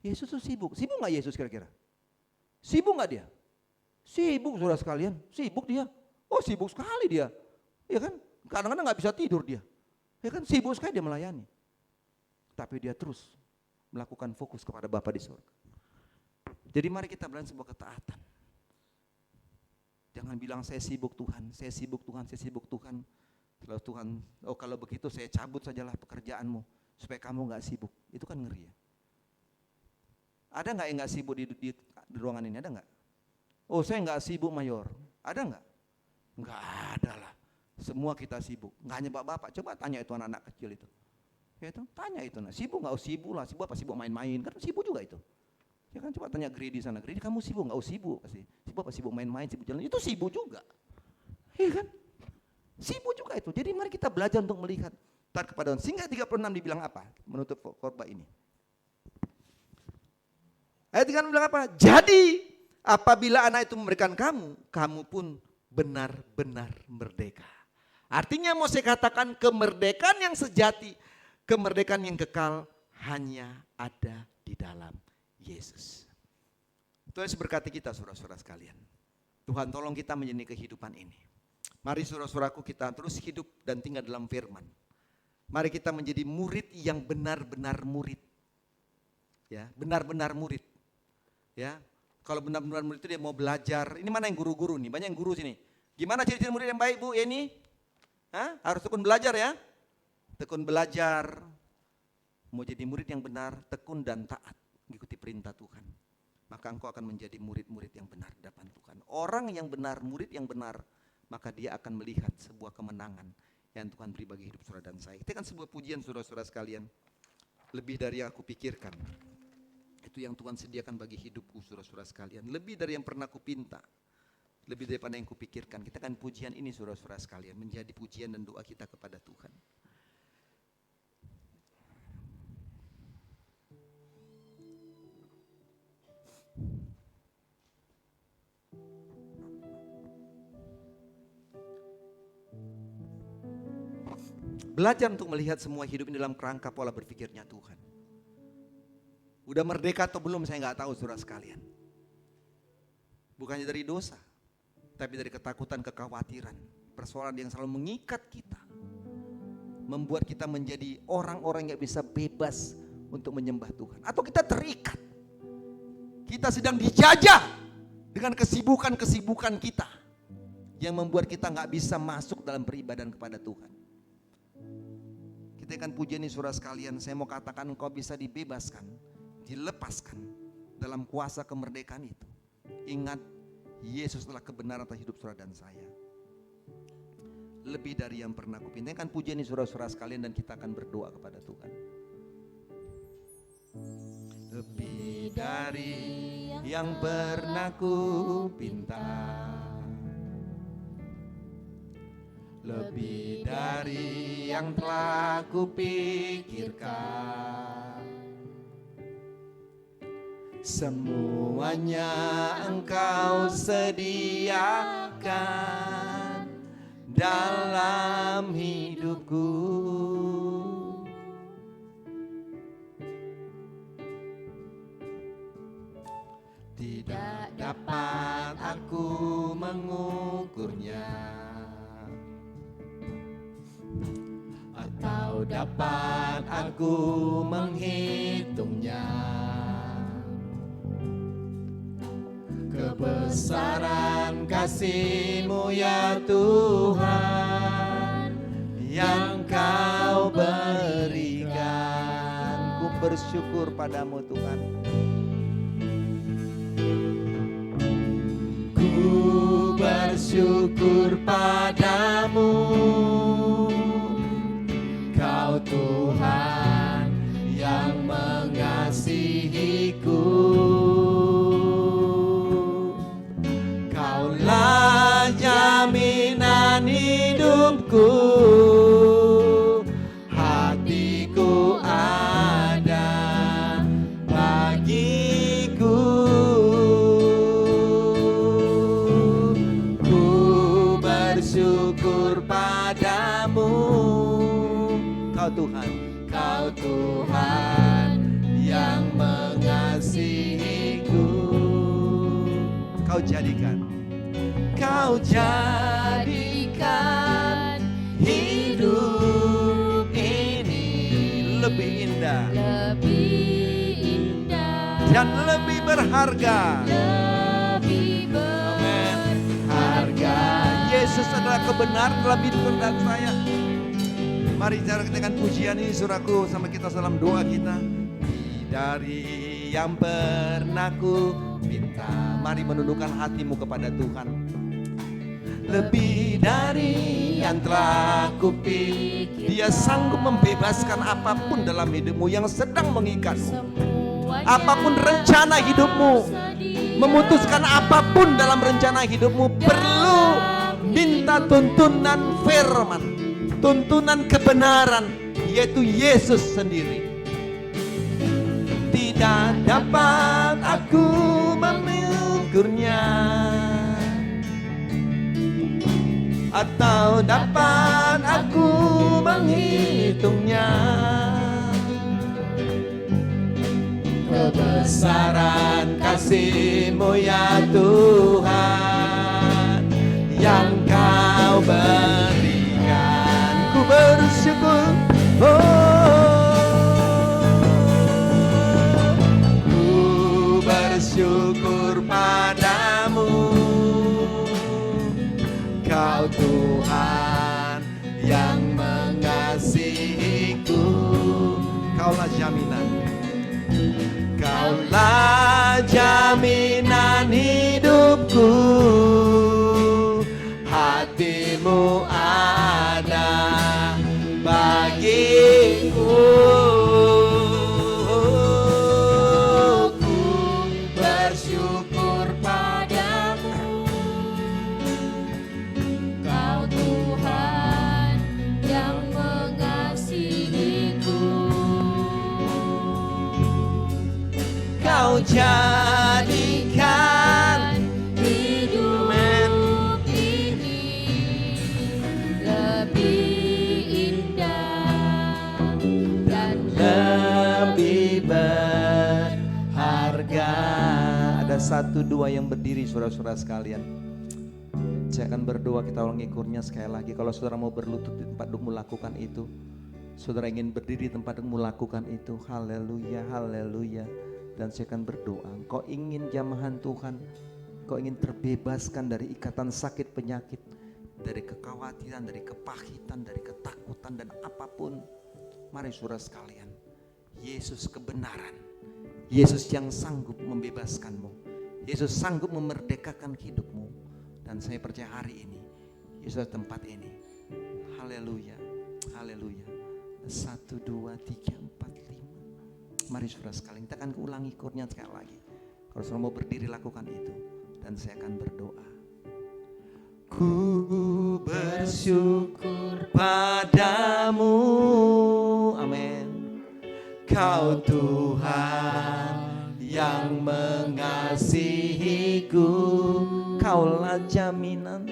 Yesus tuh sibuk. Sibuk gak Yesus kira-kira? Sibuk gak dia? Sibuk saudara sekalian. Sibuk dia. Oh sibuk sekali dia. Ya kan? Kadang-kadang gak bisa tidur dia. Ya kan? Sibuk sekali dia melayani. Tapi dia terus melakukan fokus kepada Bapa di surga. Jadi mari kita belajar sebuah ketaatan. Jangan bilang saya sibuk Tuhan, saya sibuk Tuhan, saya sibuk Tuhan. Kalau Tuhan, oh kalau begitu saya cabut sajalah pekerjaanmu supaya kamu nggak sibuk. Itu kan ngeri ya. Ada nggak yang nggak sibuk di ruangan ini? Ada nggak? Oh saya nggak sibuk mayor. Ada nggak? Nggak ada lah. Semua kita sibuk. Nggak hanya bapak-bapak. Coba tanya itu anak-anak kecil itu. Ya itu, tanya itu. Nah, sibuk nggak? Oh sibuk lah. Sibuk apa? Sibuk main-main. Kan sibuk juga itu. Ya kan coba tanya Grady sana. Grady kamu sibuk nggak? Oh sibuk. Sibuk apa? Sibuk main-main, sibuk jalan. Itu sibuk juga. Iya kan? Sibuk juga itu. Jadi mari kita belajar untuk melihat. Tar kepada sehingga 36 dibilang apa? Menutup khotbah ini. Ayat 36 bilang apa? Jadi apabila anak itu memberikan kamu, kamu pun benar-benar merdeka. Artinya mau saya katakan kemerdekaan yang sejati, kemerdekaan yang kekal hanya ada di dalam Yesus. Tuhan berkati kita saudara-saudara sekalian. Tuhan tolong kita menjadi kehidupan ini. Mari saudara-saudaraku kita terus hidup dan tinggal dalam firman. Mari kita menjadi murid yang benar-benar murid. Ya, benar-benar murid. Ya, kalau benar-benar murid itu dia mau belajar. Ini mana yang guru-guru nih? Banyak yang guru sini. Gimana ciri-ciri murid yang baik Bu Yeni? Hah? Harus tekun belajar ya. Tekun belajar. Mau jadi murid yang benar, tekun dan taat. Mengikuti perintah Tuhan. Maka engkau akan menjadi murid-murid yang benar di hadapan Tuhan. Orang yang benar, murid yang benar, maka dia akan melihat sebuah kemenangan yang Tuhan beri bagi hidup saudara dan saya. Kita kan sebuah pujian saudara-saudara sekalian. Lebih dari yang aku pikirkan. Itu yang Tuhan sediakan bagi hidupku saudara-saudara sekalian. Lebih dari yang pernah aku pinta. Lebih daripada yang kupikirkan. Kita kan pujian ini saudara-saudara sekalian. Menjadi pujian dan doa kita kepada Tuhan. Belajar untuk melihat semua hidup ini dalam kerangka pola berpikirnya Tuhan. Udah merdeka atau belum saya nggak tahu saudara sekalian. Bukannya dari dosa, tapi dari ketakutan, kekhawatiran, persoalan yang selalu mengikat kita. Membuat kita menjadi orang-orang yang bisa bebas untuk menyembah Tuhan. Atau kita terikat. Kita sedang dijajah dengan kesibukan-kesibukan kita. Yang membuat kita nggak bisa masuk dalam beribadah kepada Tuhan. Kita akan puji ini saudara sekalian, saya mau katakan engkau bisa dibebaskan, dilepaskan dalam kuasa kemerdekaan itu. Ingat, Yesus adalah kebenaran atas hidup saudara dan saya. Lebih dari yang pernah kupinta. Akan puji ini saudara-saudara sekalian dan kita akan berdoa kepada Tuhan. Lebih dari yang pernah kupinta. Lebih dari yang telah kupikirkan. Semuanya Engkau sediakan dalam hidupku. Tidak dapat aku mengukurnya. Atau dapat aku menghitungnya. Kebesaran kasih-Mu ya Tuhan yang Kau berikan. Ku bersyukur padamu Tuhan. Ku bersyukur padamu Kau Tuhan yang mengasihiku. Kaulah jaminan hidupku. Hatiku ada bagiku. Ku bersyukur padamu Tuhan, Kau Tuhan yang mengasihiku. Kau jadikan hidup ini lebih indah dan lebih berharga. Amin. Harga Yesus adalah kebenaran dalam hidup dan saya. Mari cara kita dengan pujian ini saudaraku, sama kita dalam doa kita. Dari yang pernah ku minta. Mari menundukkan hatimu kepada Tuhan. Lebih dari yang telah kupikir. Dia sanggup membebaskan apapun dalam hidupmu yang sedang mengikatmu. Apapun rencana hidupmu, memutuskan apapun dalam rencana hidupmu, perlu minta tuntunan firman, tuntunan kebenaran, yaitu Yesus sendiri. Tidak dapat aku mengukurnya. Kau dapat aku menghitungnya. Kebesaran kasih-Mu ya Tuhan, yang Kau berikan. Ku bersyukur, ku bersyukur padamu, Kau Tuhan yang mengasihiku. Kaulah jaminan, Kaulah jaminan hidupku. Hati-Mu ada bagiku. Ku bersyukur padamu, Kau Tuhan yang mengasihiku. Kau jadikan Hidup ini lebih indah dan lebih berharga. Ada 1, 2 yang berdiri, saudara-saudara sekalian. Saya akan berdoa, kita ulangi kurnya sekali lagi. Kalau saudara mau berlutut di tempat dudukmu, lakukan itu. Saudara ingin berdiri di tempat dudukmu, lakukan itu. Haleluya, haleluya. Dan saya akan berdoa, kau ingin jamahan Tuhan, kau ingin terbebaskan dari ikatan sakit penyakit, dari kekhawatiran, dari kepahitan, dari ketakutan dan apapun. Mari saudara sekalian, Yesus kebenaran, Yesus yang sanggup membebaskanmu, Yesus sanggup memerdekakan hidupmu. Dan saya percaya hari ini Yesus tempat ini. Haleluya, haleluya. 1, 2, 3, 4, 5. Mari saudara sekalian, kita akan ulangi kurnya sekali lagi. Kalau saudara mau berdiri, lakukan itu. Dan saya akan berdoa. Ku bersyukur padamu, amin. Kau Tuhan yang mengasihiku. Kaulah jaminan.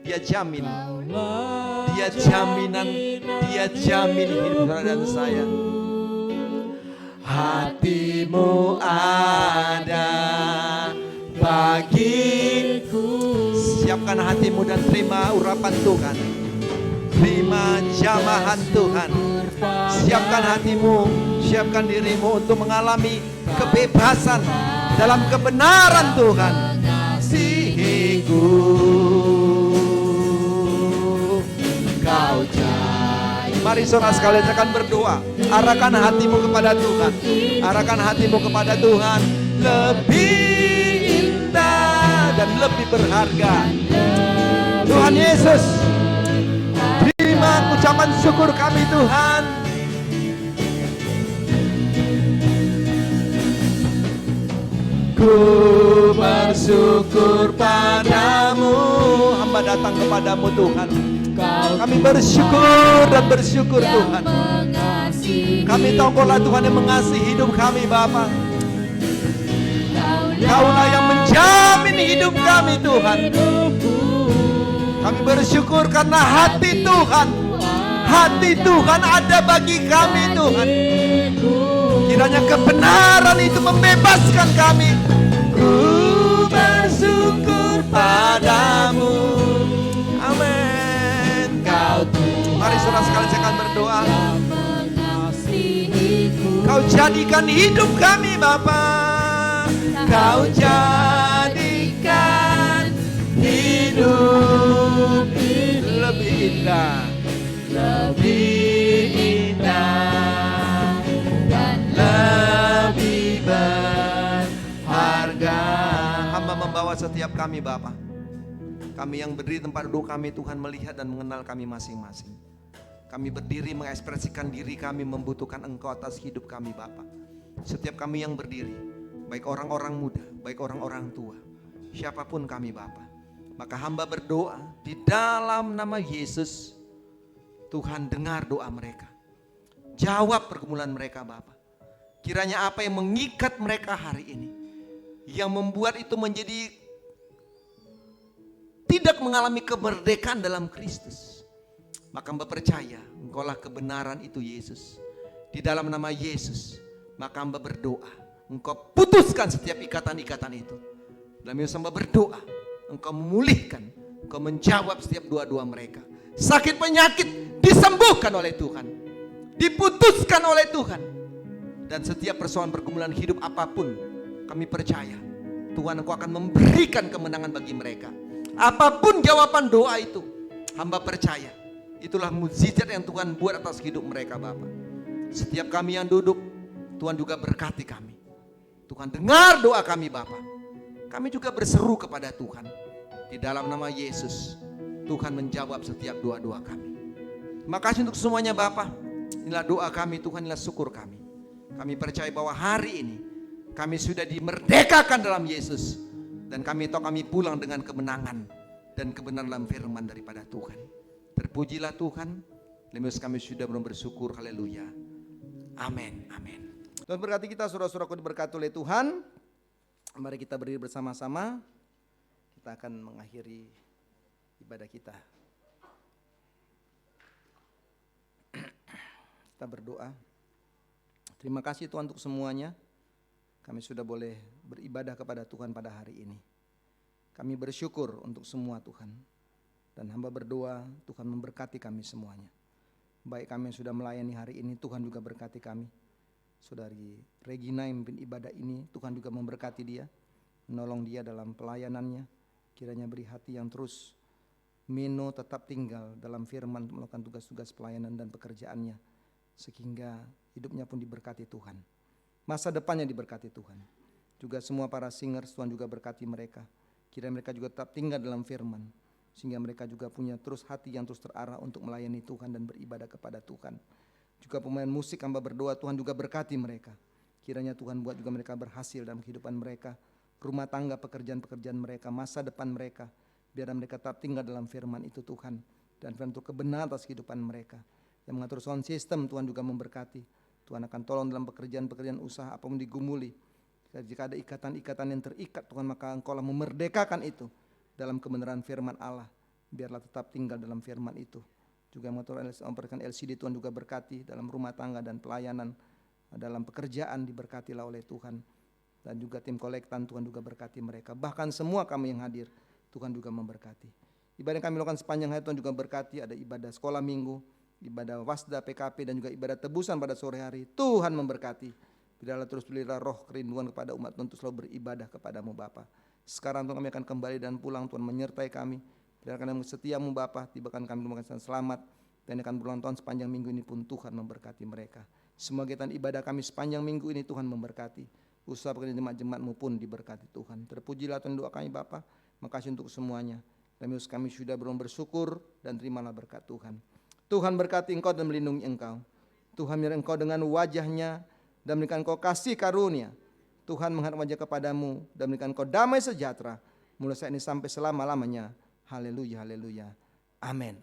Dia jamin. Dia jaminan. Dia jamin hidup saudara dan saya. Hati-Mu ada bagiku. Siapkan hatimu dan terima urapan Tuhan. Terima jamahan Tuhan. Siapkan hatimu, siapkan dirimu untuk mengalami kebebasan dalam kebenaran Tuhan. Kasihiku, Kau jaya. Mari saudara sekalian akan berdoa. Arahkan hatimu kepada Tuhan. Arahkan hatimu kepada Tuhan. Lebih indah dan lebih berharga. Tuhan Yesus, terima ucapan syukur kami Tuhan. Ku bersyukur padamu. Hamba datang kepadamu Tuhan. Kami bersyukur dan bersyukur Tuhan. Kami tahu Kaulah Tuhan yang mengasihi hidup kami Bapa. Kaulah yang menjamin hidup kami Tuhan. Kami bersyukur karena hati Tuhan ada bagi kami Tuhan. Kiranya kebenaran itu membebaskan kami. Ku bersyukur padamu. Amin. Mari saudara sekalian saya akan berdoa. Kau jadikan hidup kami Bapa. Kau jadikan hidup lebih indah, lebih indah dan lebih berharga. Hamba membawa setiap kami Bapa. Kami yang berdiri tempat duduk kami Tuhan melihat dan mengenal kami masing-masing. Kami berdiri mengekspresikan diri kami membutuhkan Engkau atas hidup kami Bapa. Setiap kami yang berdiri, baik orang-orang muda, baik orang-orang tua, siapapun kami Bapa. Maka hamba berdoa di dalam nama Yesus. Tuhan dengar doa mereka. Jawab pergumulan mereka Bapa. Kiranya apa yang mengikat mereka hari ini, yang membuat itu menjadi tidak mengalami kemerdekaan dalam Kristus, maka hamba percaya engkaulah kebenaran itu Yesus. Di dalam nama Yesus, maka hamba berdoa, engkau putuskan setiap ikatan-ikatan itu. Dalam Yesus hamba berdoa, engkau memulihkan, engkau menjawab setiap doa-doa mereka. Sakit penyakit disembuhkan oleh Tuhan, diputuskan oleh Tuhan. Dan setiap persoalan pergumulan hidup apapun, kami percaya Tuhan engkau akan memberikan kemenangan bagi mereka. Apapun jawaban doa itu, hamba percaya itulah mukjizat yang Tuhan buat atas hidup mereka Bapa. Setiap kami yang duduk, Tuhan juga berkati kami. Tuhan dengar doa kami Bapa. Kami juga berseru kepada Tuhan. Di dalam nama Yesus, Tuhan menjawab setiap doa-doa kami. Terima kasih untuk semuanya Bapa. Inilah doa kami Tuhan, inilah syukur kami. Kami percaya bahwa hari ini kami sudah dimerdekakan dalam Yesus. Dan kami tahu kami pulang dengan kemenangan dan kebenaran dalam firman daripada Tuhan. Terpujilah Tuhan. Lemes kami sudah belum bersyukur. Haleluya. Amin. Amin. Tuhan berkati kita, saudara-saudaraku diberkati oleh Tuhan. Mari kita berdiri bersama-sama. Kita akan mengakhiri ibadah kita. Kita berdoa. Terima kasih Tuhan untuk semuanya. Kami sudah boleh beribadah kepada Tuhan pada hari ini. Kami bersyukur untuk semua Tuhan. Dan hamba berdoa Tuhan memberkati kami semuanya. Baik kami yang sudah melayani hari ini, Tuhan juga berkati kami. Saudari Regina yang memimpin ibadah ini, Tuhan juga memberkati dia. Menolong dia dalam pelayanannya. Kiranya beri hati yang terus meno tetap tinggal dalam firman untuk melakukan tugas-tugas pelayanan dan pekerjaannya. Sehingga hidupnya pun diberkati Tuhan. Masa depannya diberkati Tuhan. Juga semua para singers Tuhan juga berkati mereka. Kiranya mereka juga tetap tinggal dalam firman. Sehingga mereka juga punya terus hati yang terus terarah untuk melayani Tuhan dan beribadah kepada Tuhan. Juga pemain musik hamba berdoa Tuhan juga berkati mereka. Kiranya Tuhan buat juga mereka berhasil dalam kehidupan mereka. Rumah tangga, pekerjaan-pekerjaan mereka, masa depan mereka. Biar mereka tetap tinggal dalam firman itu Tuhan. Dan firman itu kebenaran atas kehidupan mereka. Yang mengatur sound system Tuhan juga memberkati. Tuhan akan tolong dalam pekerjaan-pekerjaan usaha apapun digumuli. Jika ada ikatan-ikatan yang terikat Tuhan, maka Engkaulah memerdekakan itu dalam kebenaran firman Allah. Biarlah tetap tinggal dalam firman itu. Juga memperkenalkan LCD Tuhan juga berkati dalam rumah tangga dan pelayanan. Dalam pekerjaan diberkatilah oleh Tuhan. Dan juga tim kolektan Tuhan juga berkati mereka. Bahkan semua kami yang hadir Tuhan juga memberkati. Ibadah yang kami lakukan sepanjang hari Tuhan juga berkati. Ada ibadah sekolah minggu, ibadah wasda PKP dan juga ibadah tebusan pada sore hari. Tuhan memberkati. Biarlah terus berilah roh kerinduan kepada umat Tuhan untuk selalu beribadah kepadamu Bapa. Sekarang Tuhan kami akan kembali dan pulang. Tuhan menyertai kami. Biarkan kami setiamu Bapa. Tibakan kami memakan selamat. Dan akan berulang tahun sepanjang minggu ini pun Tuhan memberkati mereka. Semua kegiatan ibadah kami sepanjang minggu ini Tuhan memberkati. Usaha pekerjaan jemaat-jemaatmu pun diberkati Tuhan. Terpujilah Tuhan doa kami Bapa. Makasih untuk semuanya. Kami sudah belum bersyukur dan terimalah berkat Tuhan. Tuhan berkati engkau dan melindungi engkau. Tuhan menyertai engkau dengan wajahnya dan memberikan engkau kasih karunia. Tuhan menghadap wajah kepadamu dan memberikan engkau damai sejahtera. Mulai saat ini sampai selama-lamanya. Haleluya, haleluya. Amin.